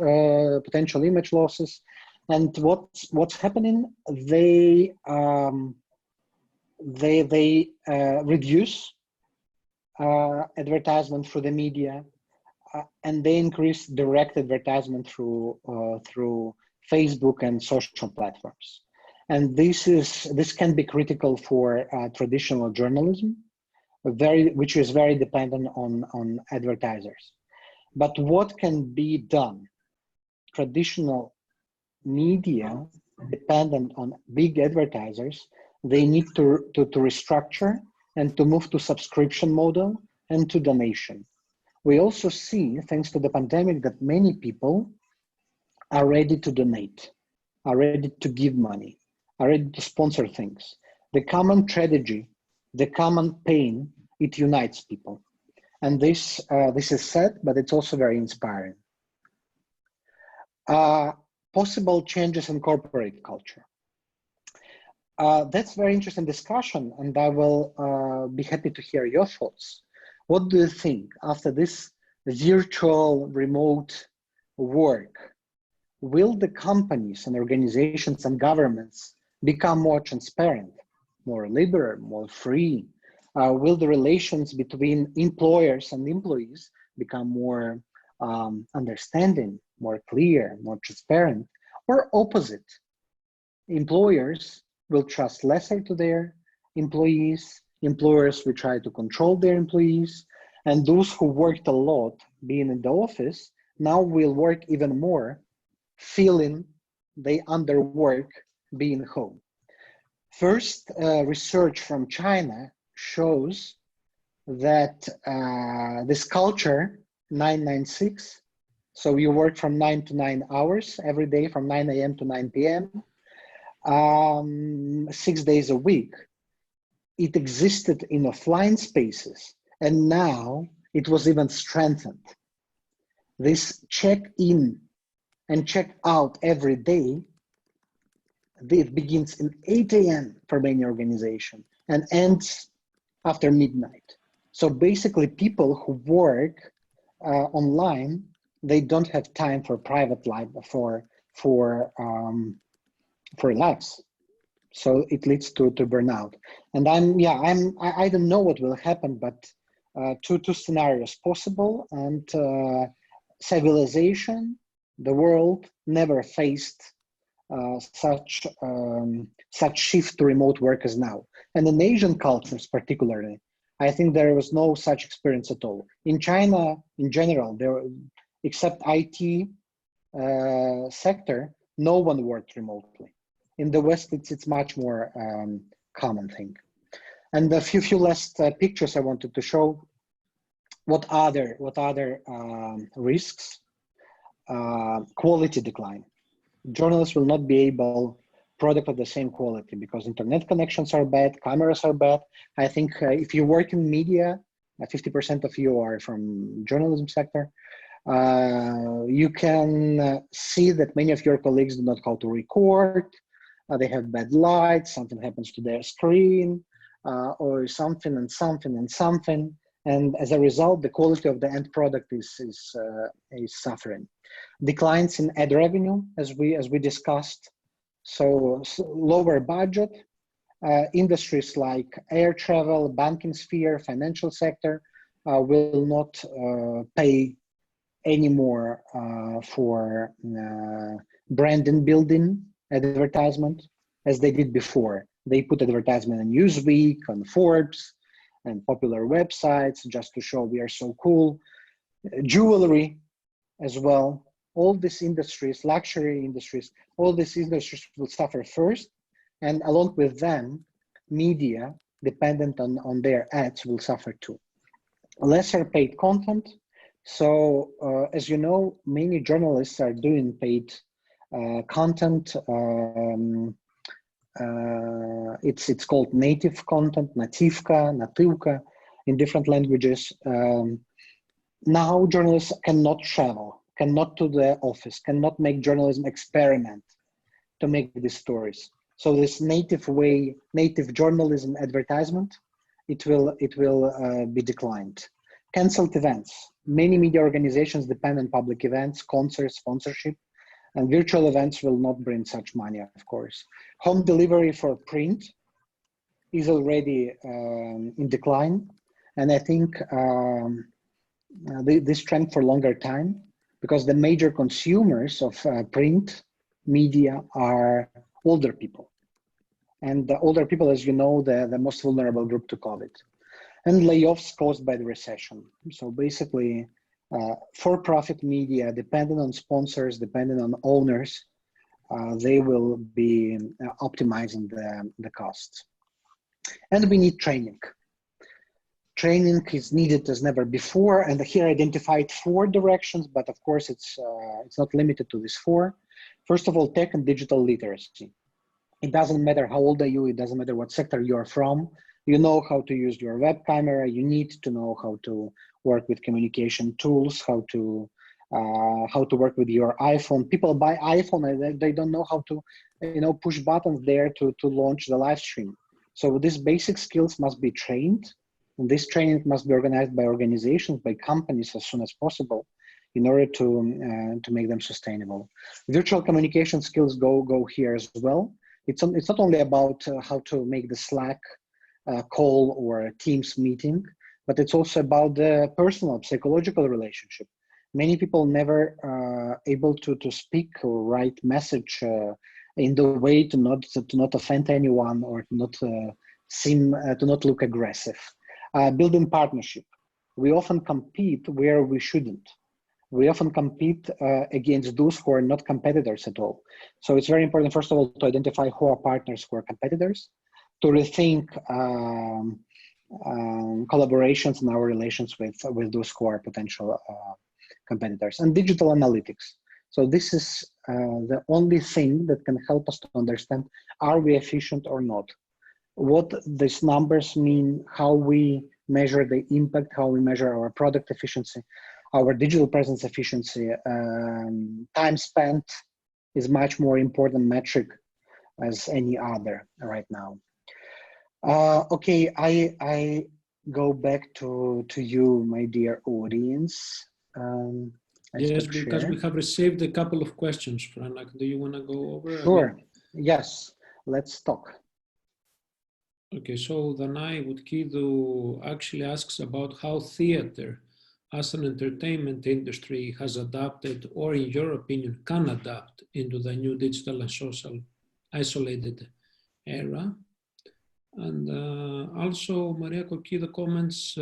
potential image losses. And what's happening? They reduce advertisement through the media, and they increase direct advertisement through Facebook and social platforms. And this can be critical for traditional journalism, which is very dependent on advertisers. But what can be done? Traditional media, dependent on big advertisers, they need to restructure and to move to subscription model and to donation. We also see, thanks to the pandemic, that many people are ready to donate, are ready to give money, are ready to sponsor things. The common tragedy, the common pain, it unites people. And this is sad, but it's also very inspiring. Possible changes in corporate culture. That's very interesting discussion, and I will be happy to hear your thoughts. What do you think after this virtual remote work? Will the companies and organizations and governments become more transparent, more liberal, more free? Will the relations between employers and employees become more understanding, more clear, more transparent, or opposite? Employers will trust lesser to their employees, employers will try to control their employees, and those who worked a lot being in the office now will work even more, feeling they underwork being home. First, research from China shows that this culture, 996, so you work from 9 to 9 hours every day from 9 a.m. to 9 p.m., 6 days a week. It existed in offline spaces, and now it was even strengthened. This check-in and check out every day, it begins in 8 a.m. for many organizations and ends after midnight. So basically people who work online, they don't have time for private life, for lives. So it leads to burnout. And I don't know what will happen, but two scenarios possible, and civilization, the world never faced such shift to remote work as now. And in Asian cultures particularly, I think there was no such experience at all. In China, in general, except IT sector, no one worked remotely. In the West, it's much more common thing. And a few last pictures I wanted to show. What other risks? Quality decline. Journalists will not be able product of the same quality because internet connections are bad, cameras are bad. I think if you work in media, 50% of you are from journalism sector. You can see that many of your colleagues do not know how to record. They have bad lights, something happens to their screen, or something. And as a result, the quality of the end product is suffering. Declines in ad revenue, as we discussed. So lower budget. Industries like air travel, banking sphere, financial sector will not pay anymore for brand and building advertisement as they did before. They put advertisement on Newsweek, on Forbes, and popular websites just to show we are so cool. Jewelry as well. All these industries, luxury industries, all these industries will suffer first, and along with them, media dependent on their ads will suffer too. Lesser paid content. So as you know, many journalists are doing paid content. It's called native content, nativka, nativka in different languages. Now journalists cannot travel, cannot to the office, cannot make journalism experiment to make these stories. So this native journalism advertisement, it will be declined. Cancelled events. Many media organizations depend on public events, concerts, sponsorship, and virtual events will not bring such money, of course. Home delivery for print is already in decline. And I think this trend for longer time, because the major consumers of print media are older people. And the older people, as you know, the most vulnerable group to COVID. And layoffs caused by the recession. So basically, For-profit media, depending on sponsors, depending on owners, they will be optimizing the costs. And we need training. Training is needed as never before, and here I identified 4 directions, but of course it's not limited to these 4. First of all, tech and digital literacy. It doesn't matter how old are you, it doesn't matter what sector you're from, you know how to use your web camera, you need to know how to work with communication tools, how to work with your iPhone. People buy iPhone and they don't know how to, push buttons there to launch the live stream. So these basic skills must be trained, and this training must be organized by organizations, by companies as soon as possible in order to make them sustainable. Virtual communication skills go here as well. It's not only about how to make the Slack call or a Teams meeting, but it's also about the personal, psychological relationship. Many people never able to speak or write message in the way to not offend anyone or to not look aggressive. Building partnership. We often compete where we shouldn't. We often compete against those who are not competitors at all. So it's very important, first of all, to identify who are partners, who are competitors, to rethink collaborations in our relations with those who are potential competitors. And digital analytics. So this is the only thing that can help us to understand, are we efficient or not? What these numbers mean, how we measure the impact, how we measure our product efficiency, our digital presence efficiency. Time spent is much more important metric as any other right now. Okay, I go back to you, my dear audience. Yes, because we have received a couple of questions, Franak. Do you want to go over? Sure, yes, let's talk. Okay, so Danai Woodkidu actually asks about how theater as an entertainment industry has adapted, or in your opinion, can adapt into the new digital and social isolated era. And also Maria Kokida comments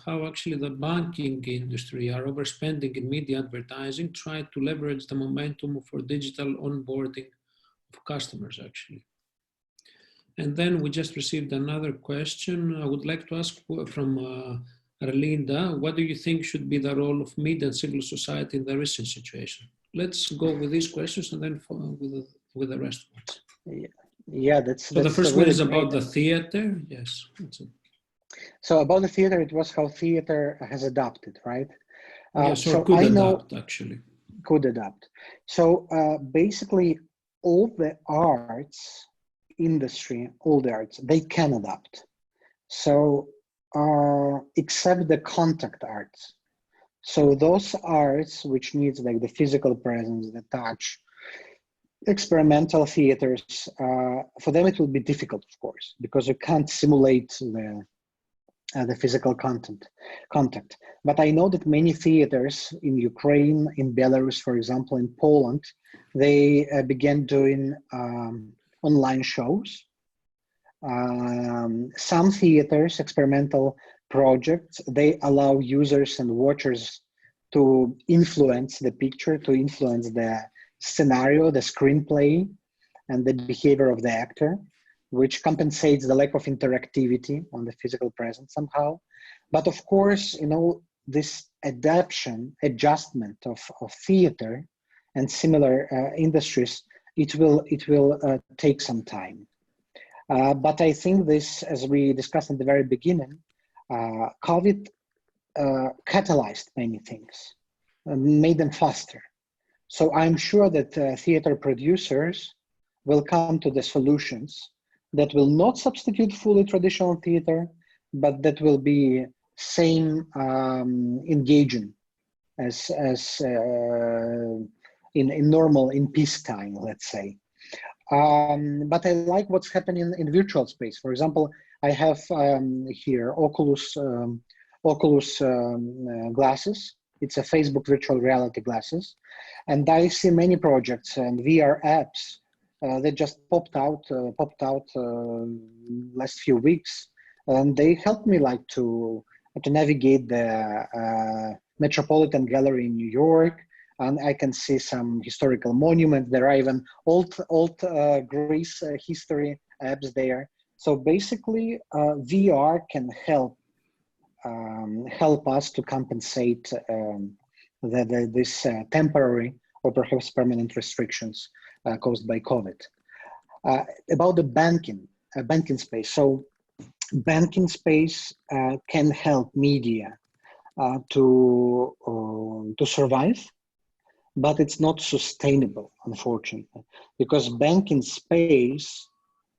how actually the banking industry are overspending in media advertising, trying to leverage the momentum for digital onboarding of customers actually. And then we just received another question. I would like to ask from Arlinda, what do you think should be the role of media and civil society in the recent situation? Let's go with these questions and then with the rest ones. Yeah, that's the first really one is about the theater. Yes. So about the theater, it was how theater has adapted, right? Yes, or so could adapt actually. Could adapt. So basically all the arts industry, all the arts, they can adapt. So except the contact arts. So those arts which needs like the physical presence, the touch, experimental theaters, for them it will be difficult, of course, because you can't simulate the physical contact. But I know that many theaters in Ukraine, in Belarus, for example, in Poland, they began doing online shows. Some theaters, experimental projects, they allow users and watchers to influence the picture, to influence the scenario, the screenplay, and the behavior of the actor, which compensates the lack of interactivity on the physical presence somehow. But of course, this adjustment of theater and similar industries, it will take some time. But I think this, as we discussed in the very beginning, COVID catalyzed many things, made them faster. So I'm sure that theater producers will come to the solutions that will not substitute fully traditional theater, but that will be same engaging as in normal, in peacetime, let's say. But I like what's happening in virtual space. For example, I have here Oculus glasses. It's a Facebook virtual reality glasses. And I see many projects and VR apps that just popped out last few weeks. And they helped me like to navigate the Metropolitan Gallery in New York, and I can see some historical monuments. There are even old Greece history apps there. So basically, VR can help us to compensate this temporary or perhaps permanent restrictions caused by COVID. About the banking space. So banking space can help media to survive, but it's not sustainable, unfortunately, because banking space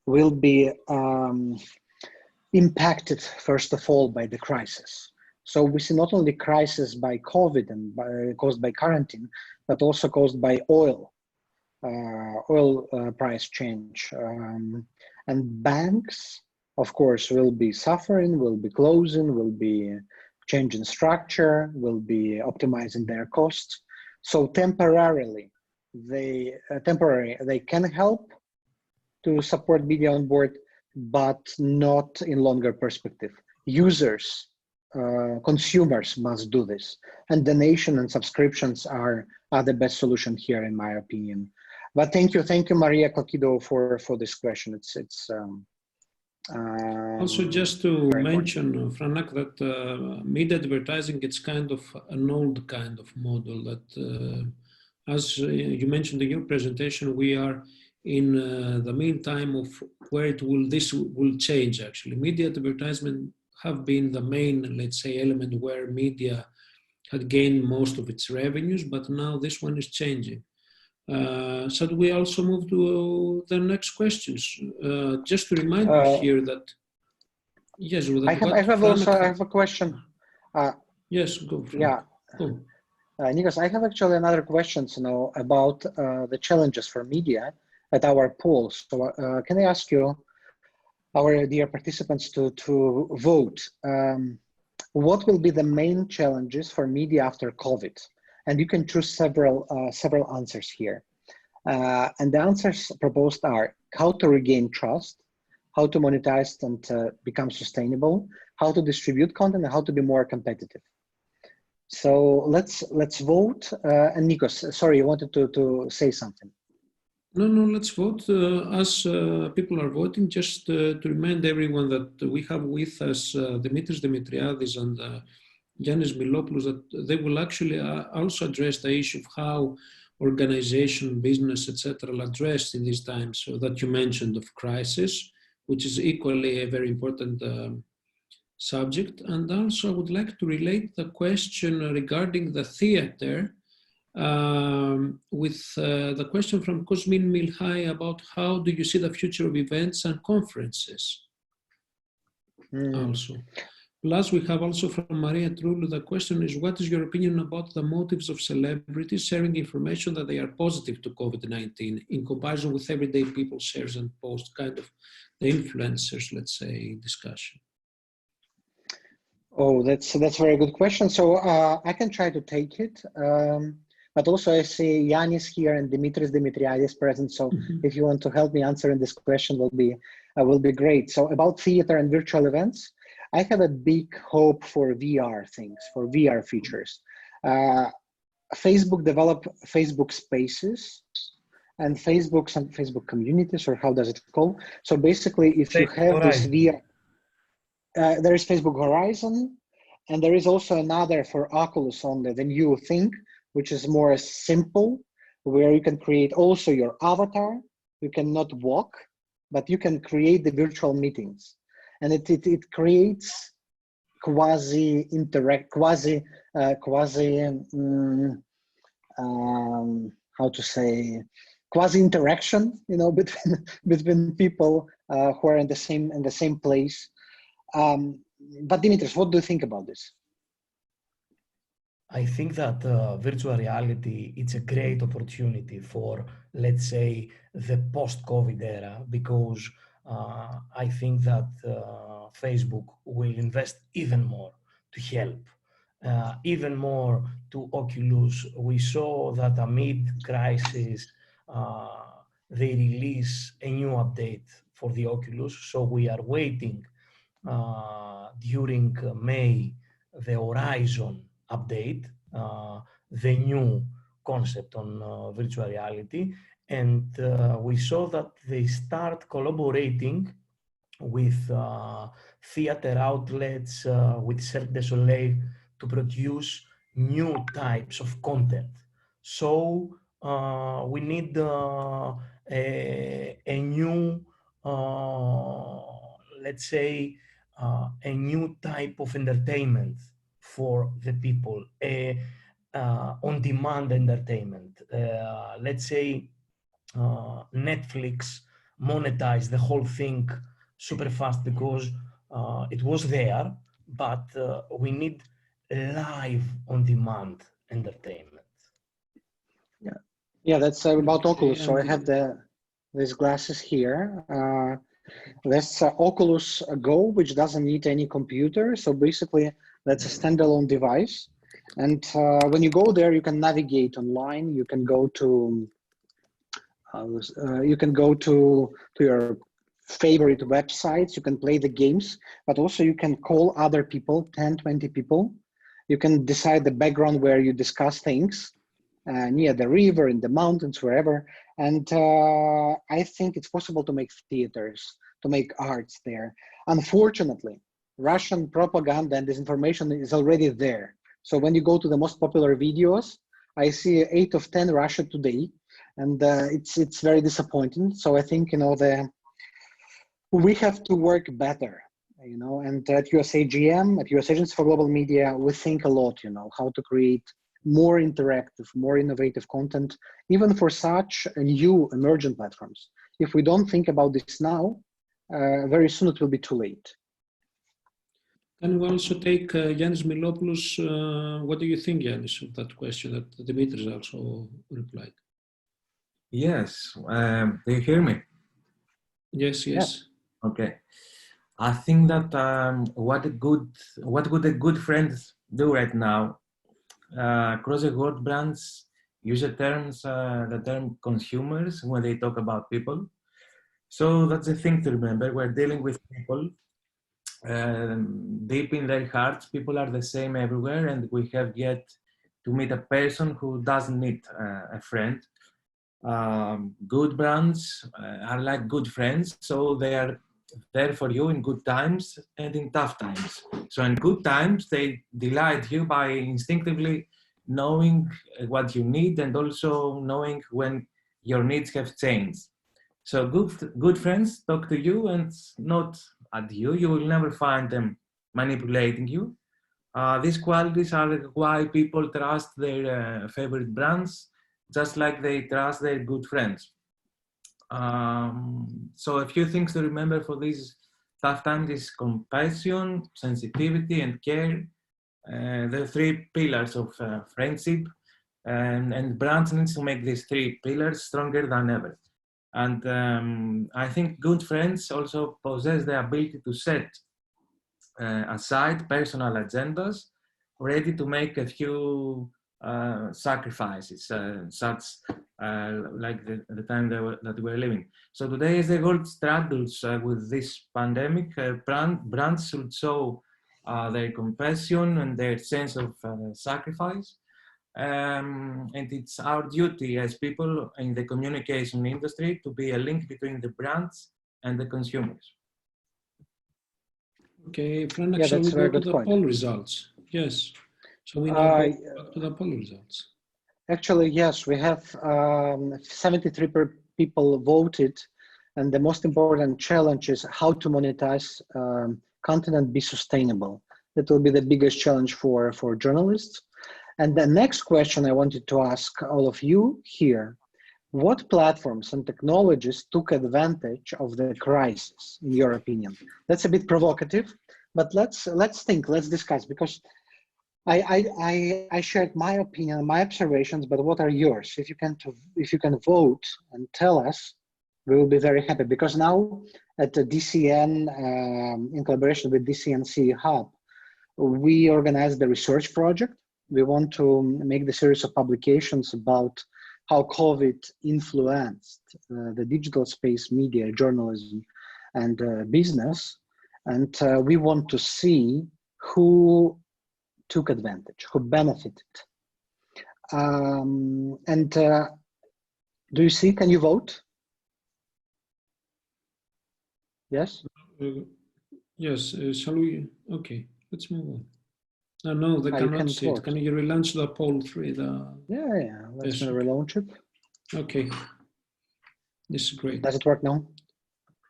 will be impacted, first of all, by the crisis. So we see not only crisis by COVID and caused by quarantine, but also caused by oil price change. And banks, of course, will be suffering, will be closing, will be changing structure, will be optimizing their costs. So temporarily, they can help to support media on board, but not in longer perspective. Users, consumers must do this, and donation and subscriptions are the best solution here, in my opinion. But thank you, Maria Coquido, for this question. It's also, just to mention, Franak, that media advertising, it's kind of an old kind of model that, as you mentioned in your presentation, we are in the meantime of where this will change. Actually, media advertisement have been the main, let's say, element where media had gained most of its revenues, but now this one is changing. So we also move to the next questions. Just to remind you here that, yes, I have a question. Yes, go for yeah. it. Nikos, I have actually another question about the challenges for media at our polls. So can I ask you, our dear participants, to vote? What will be the main challenges for media after COVID? And you can choose several answers here. And the answers proposed are how to regain trust, how to monetize and become sustainable, how to distribute content, and how to be more competitive. So let's vote. And Nikos, sorry, you wanted to say something. No, let's vote. As people are voting, just to remind everyone that we have with us Dimitris Dimitriadis and Yanis Milopoulos, that they will actually also address the issue of how organization, business, etc. are addressed in these times, so that you mentioned of crisis, which is equally a very important subject. And also I would like to relate the question regarding the theater with the question from Cosmin Milhai about how do you see the future of events and conferences also. Plus, we have also from Maria Trullo, the question is, what is your opinion about the motives of celebrities sharing information that they are positive to COVID-19 in comparison with everyday people shares and post, kind of the influencers, let's say, discussion? Oh, that's a very good question. So I can try to take it. But also I see Yanis here and Dimitris Dimitriadis present. So if you want to help me answering this question, will be great. So about theater and virtual events, I have a big hope for VR things, for VR features. Facebook developed Facebook Spaces and Facebook communities, or how does it call? So basically, if you have this VR, there is Facebook Horizon, and there is also another for Oculus only, the new thing, which is more simple, where you can create also your avatar. You cannot walk, but you can create the virtual meetings. And it creates quasi interaction, between people who are in the same place. But Dimitris, what do you think about this? I think that virtual reality, it's a great opportunity for, let's say, the post-COVID era, because I think that Facebook will invest even more to help, even more to Oculus. We saw that amid crisis, they release a new update for the Oculus. So we are waiting during May, the Horizon update the new concept on virtual reality, and we saw that they start collaborating with theater outlets, with Cirque du Soleil to produce new types of content. So we need a new, let's say, a new type of entertainment for the people, a on-demand entertainment. Let's say Netflix monetized the whole thing super fast because it was there, but we need live on-demand entertainment. Yeah, that's about Okay, Oculus. So I have these glasses here. There's Oculus Go, which doesn't need any computer. So basically, that's a standalone device. And when you go there, you can navigate online. You can go to your favorite websites. You can play the games, but also you can call other people, 10, 20 people. You can decide the background where you discuss things. Near the river, in the mountains, wherever. And I think it's possible to make theaters, to make arts there. Unfortunately, Russian propaganda and disinformation is already there. So when you go to the most popular videos, I see 8 of 10 Russia Today, and it's very disappointing. So I think, we have to work better, and at USAGM, at US Agency for Global Media, we think a lot, how to create more interactive, more innovative content, even for such new emergent platforms. If we don't think about this now, very soon it will be too late. Can we also take Yanis Milopoulos? What do you think, Yanis, of that question that Dimitris also replied? Yes, do you hear me? Yes, yes. Okay. I think that what would a good friend do right now? Across the world, brands use the term consumers when they talk about people. So that's the thing to remember. We're dealing with people. Deep in their hearts, people are the same everywhere, and we have yet to meet a person who doesn't need a friend. Good brands are like good friends, so they are there for you in good times and in tough times. So in good times, they delight you by instinctively knowing what you need and also knowing when your needs have changed. So good friends talk to you and not at you. You will never find them manipulating you. These qualities are why people trust their favorite brands, just like they trust their good friends. So a few things to remember for these tough times is compassion, sensitivity, and care. The 3 pillars of friendship, and brands needs to make these 3 pillars stronger than ever. And I think good friends also possess the ability to set aside personal agendas, ready to make a few sacrifices, such like the time that we're living. So today, as the world struggles with this pandemic, brands should show their compassion and their sense of sacrifice. And it's our duty as people in the communication industry to be a link between the brands and the consumers. Okay, Franak, Yeah, shall that's we a very go to good the point. poll results? Yes. So we now go back to the poll results. Actually, yes, we have 73 people voted, and the most important challenge is how to monetize content and be sustainable. That will be the biggest challenge for journalists. And the next question I wanted to ask all of you here: what platforms and technologies took advantage of the crisis, in your opinion? That's a bit provocative, but let's think, let's discuss, because I shared my opinion, my observations, but what are yours? If you can vote and tell us, we will be very happy, because now at the DCN, in collaboration with DCNC Hub, we organized the research project. We want to make the series of publications about how COVID influenced the digital space, media, journalism, and business. And we want to see who took advantage, who benefited. Do you see, can you vote? Yes? Yes, shall we? Okay, let's move on. No, they You cannot can see it. vote. Can you relaunch the poll 3? Yeah, let's Yes, relaunch it. Okay, this is great. Does it work now?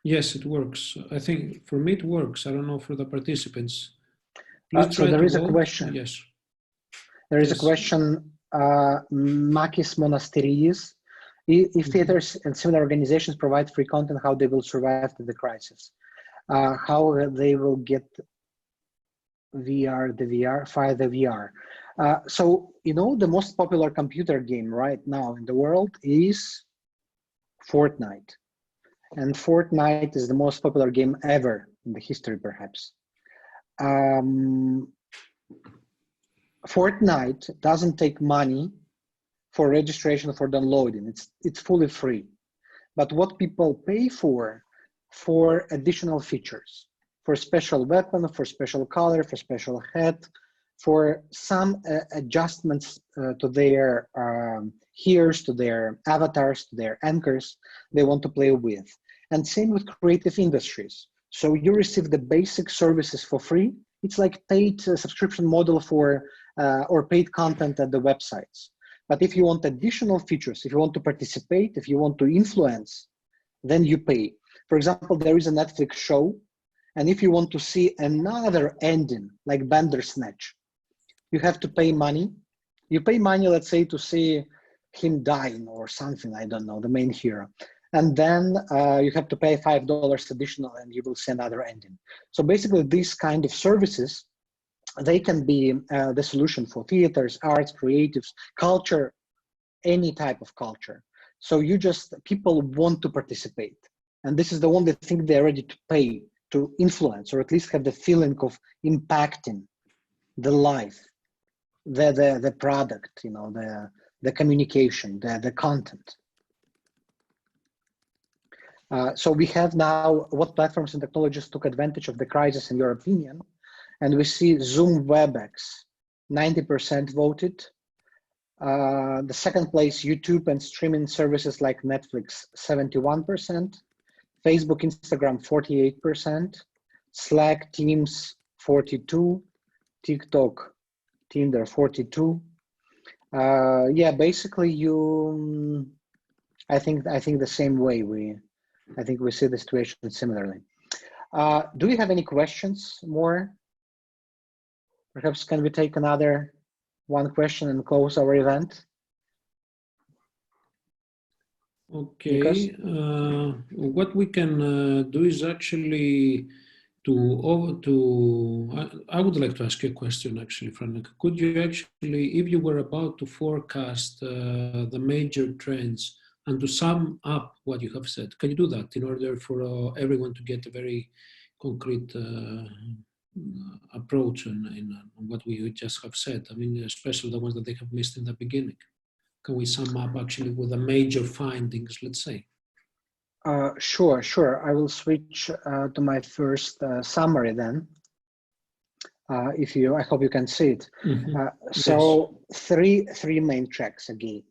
Yes, it works. I think for me it works. I don't know for the participants. Please So try there to is a vote. question. Yes. There is a Yes. question, Makis Monasteries. If theaters and similar organizations provide free content, how they will survive the crisis? How they will get VR via the VR. So, you know, the most popular computer game right now in the world is Fortnite. And Fortnite is the most popular game ever in the history, perhaps. Fortnite doesn't take money for registration, for downloading. It's fully free. But what people pay for additional features, for special weapon, for special color, for special hat, for some adjustments to their heroes, to their avatars, to their anchors they want to play with. And same with creative industries. So you receive the basic services for free. It's like paid subscription model for or paid content at the websites. But if you want additional features, if you want to participate, if you want to influence, then you pay. For example, there is a Netflix show, and if you want to see another ending, like Bandersnatch, you have to pay money. You pay money, let's say, to see him dying or something, I don't know, the main hero. And then you have to pay $5 additional and you will see another ending. So basically these kind of services, they can be the solution for theaters, arts, creatives, culture, any type of culture. So people want to participate. And this is the only thing they're ready to pay to influence, or at least have the feeling of impacting the life, the product, you know, the communication, the content. So we have now what platforms and technologies took advantage of the crisis in your opinion. And we see Zoom WebEx, 90% voted. The second place, YouTube and streaming services like Netflix, 71%. Facebook, Instagram, 48%. Slack, Teams, 42. TikTok, Tinder, 42. Yeah, basically I think the same way I think we see the situation similarly. Do we have any questions more? Perhaps can we take another one question and close our event? Okay. What we can do is actually I would like to ask you a question actually, Franak. Could you actually, if you were about to forecast the major trends and to sum up what you have said, can you do that in order for everyone to get a very concrete approach on what we just have said? I mean, especially the ones that they have missed in the beginning. Can we sum up actually with the major findings, let's say? Sure. I will switch to my first summary then. I hope you can see it. Mm-hmm. So yes. Three main tracks again.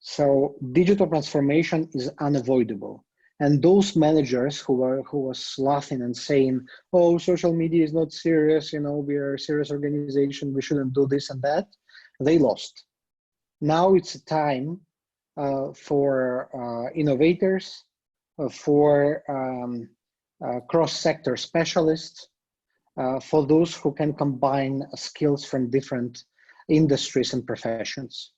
So digital transformation is unavoidable. And those managers who was laughing and saying, oh, social media is not serious, you know, we are a serious organization, we shouldn't do this and that, they lost. Now it's a time for innovators, for cross-sector specialists, for those who can combine skills from different industries and professions.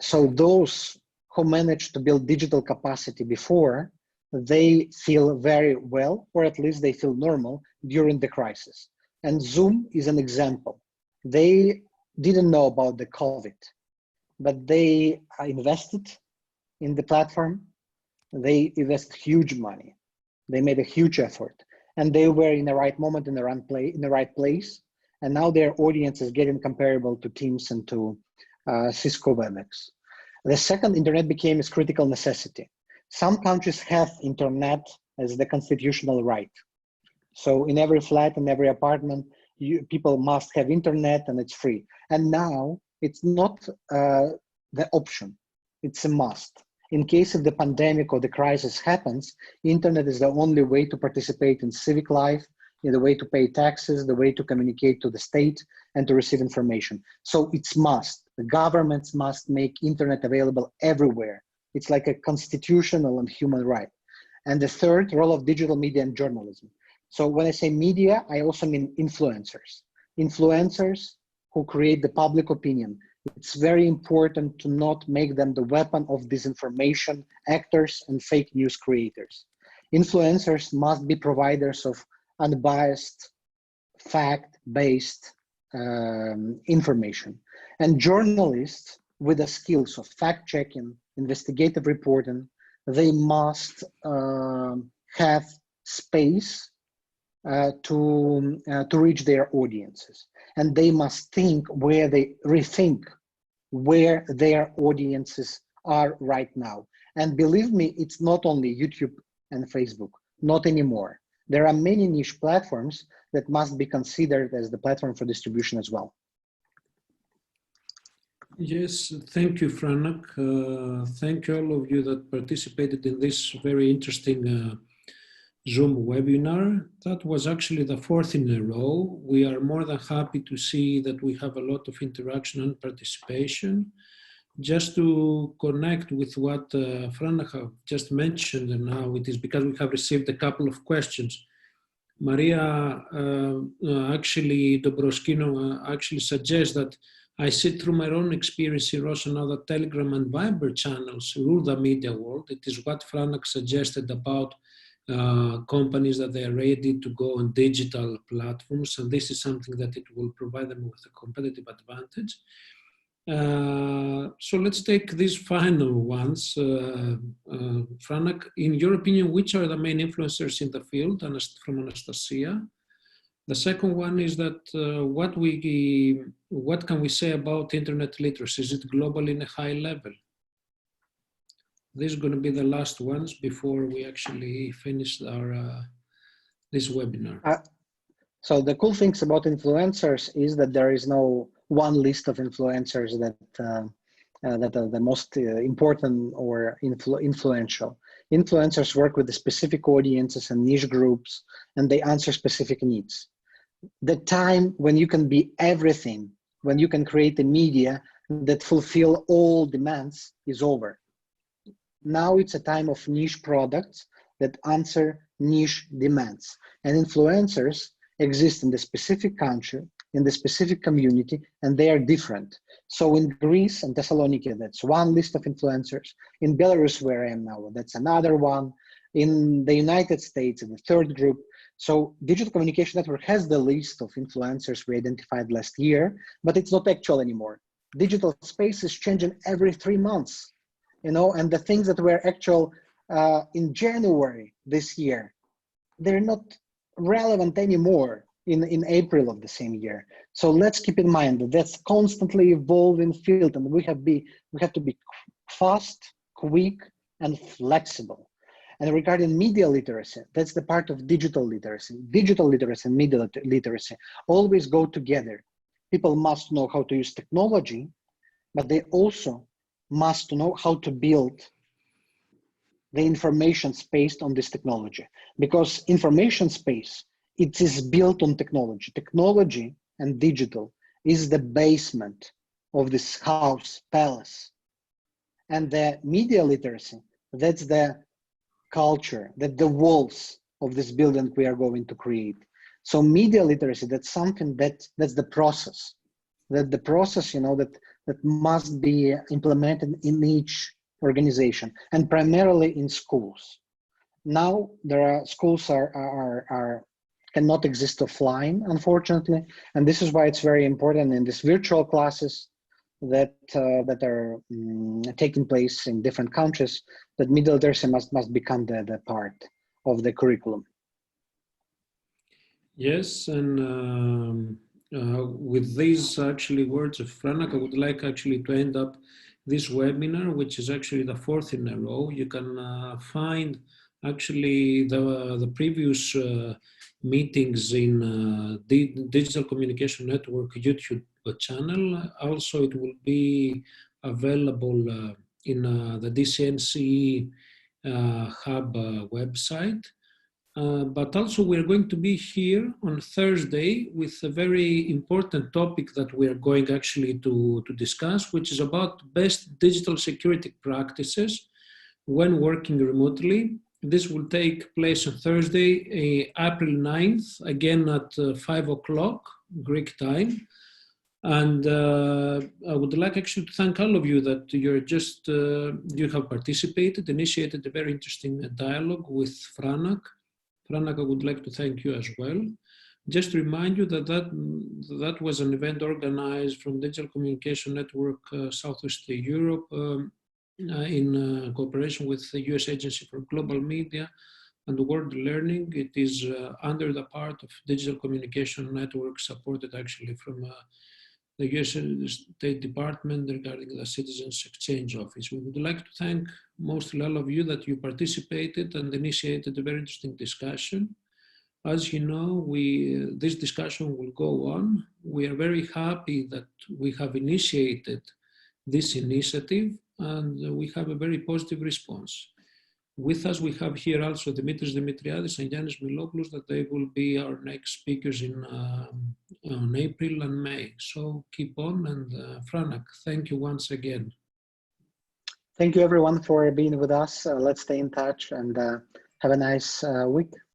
So those who managed to build digital capacity before, they feel very well, or at least they feel normal during the crisis. And Zoom is an example. They didn't know about the COVID, but they invested in the platform. They invested huge money. They made a huge effort, and they were in the right moment, in the right place. And now their audience is getting comparable to Teams and to Cisco WebEx. The second, internet became a critical necessity. Some countries have internet as the constitutional right. So in every flat, in every apartment, people must have internet and it's free. And now it's not the option, it's a must. In case of the pandemic or the crisis happens, internet is the only way to participate in civic life, in the way to pay taxes, the way to communicate to the state and to receive information. So it's must. The governments must make internet available everywhere. It's like a constitutional and human right. And the third, role of digital media and journalism. So when I say media, I also mean influencers. Influencers who create the public opinion. It's very important to not make them the weapon of disinformation actors and fake news creators. Influencers must be providers of unbiased, fact-based information. And journalists with the skills of fact-checking, investigative reporting, they must have space to reach their audiences. And they must rethink where their audiences are right now. And believe me, it's not only YouTube and Facebook, not anymore. There are many niche platforms that must be considered as the platform for distribution as well. Yes, thank you, Franak. Thank you all of you that participated in this very interesting Zoom webinar. That was actually the fourth in a row. We are more than happy to see that we have a lot of interaction and participation. Just to connect with what Franak just mentioned, and now it is because we have received a couple of questions. Maria actually, Dobroskino actually suggests that I see through my own experience in Russia now that Telegram and Viber channels rule the media world. It is what Franak suggested about companies that they are ready to go on digital platforms, and this is something that it will provide them with a competitive advantage. So let's take these final ones. Franak, in your opinion, which are the main influencers in the field? From Anastasia. The second one is that what can we say about internet literacy? Is it global in a high level? These are going to be the last ones before we actually finish our this webinar. So the cool things about influencers is that there is no one list of influencers that are the most important or influential. Influencers work with the specific audiences and niche groups, and they answer specific needs. The time when you can be everything, when you can create a media that fulfill all demands is over. Now it's a time of niche products that answer niche demands. And influencers exist in the specific country, in the specific community, and they are different. So in Greece and Thessaloniki, that's one list of influencers. In Belarus, where I am now, that's another one. In the United States, in the third group. So Digital Communication Network has the list of influencers we identified last year, but it's not actual anymore. Digital space is changing every 3 months, you know, and the things that were actual in January this year, they're not relevant anymore in April of the same year. So let's keep in mind that that's constantly evolving field, and we have to be fast, quick, and flexible. And regarding media literacy, that's the part of digital literacy. Digital literacy and media literacy always go together. People must know how to use technology, but they also must know how to build the information space on this technology, because information space, it is built on technology. Technology and digital is the basement of this house, palace. And the media literacy, that's the culture, that the walls of this building we are going to create. So media literacy, that's something that's the process, you know, that must be implemented in each organization, and primarily in schools. Now there are schools cannot exist offline, unfortunately, and this is why it's very important in these virtual classes that are taking place in different countries, that media literacy must become the part of the curriculum. Yes, and with these actually words of Franak, I would like actually to end up this webinar, which is actually the fourth in a row. You can find Actually, the previous meetings in the Digital Communication Network YouTube channel, also it will be available in the DCNCE Hub website. But also we're going to be here on Thursday with a very important topic that we are going actually to discuss, which is about best digital security practices when working remotely. This will take place on Thursday, April 9th, again at 5 o'clock Greek time. And I would like actually to thank all of you that you have participated, initiated a very interesting dialogue with Franak. Franak, I would like to thank you as well. Just to remind you that was an event organized from Digital Communication Network Southeast Europe in cooperation with the US Agency for Global Media and World Learning. It is under the part of Digital Communication Network, supported actually from the US State Department regarding the Citizens Exchange Office. We would like to thank mostly all of you that you participated and initiated a very interesting discussion. As you know, this discussion will go on. We are very happy that we have initiated this initiative and we have a very positive response. With us, we have here also Dimitris Dimitriadis and Yannis Milopoulos, that they will be our next speakers on April and May. So keep on, and Franak, thank you once again. Thank you everyone for being with us. Let's stay in touch and have a nice week.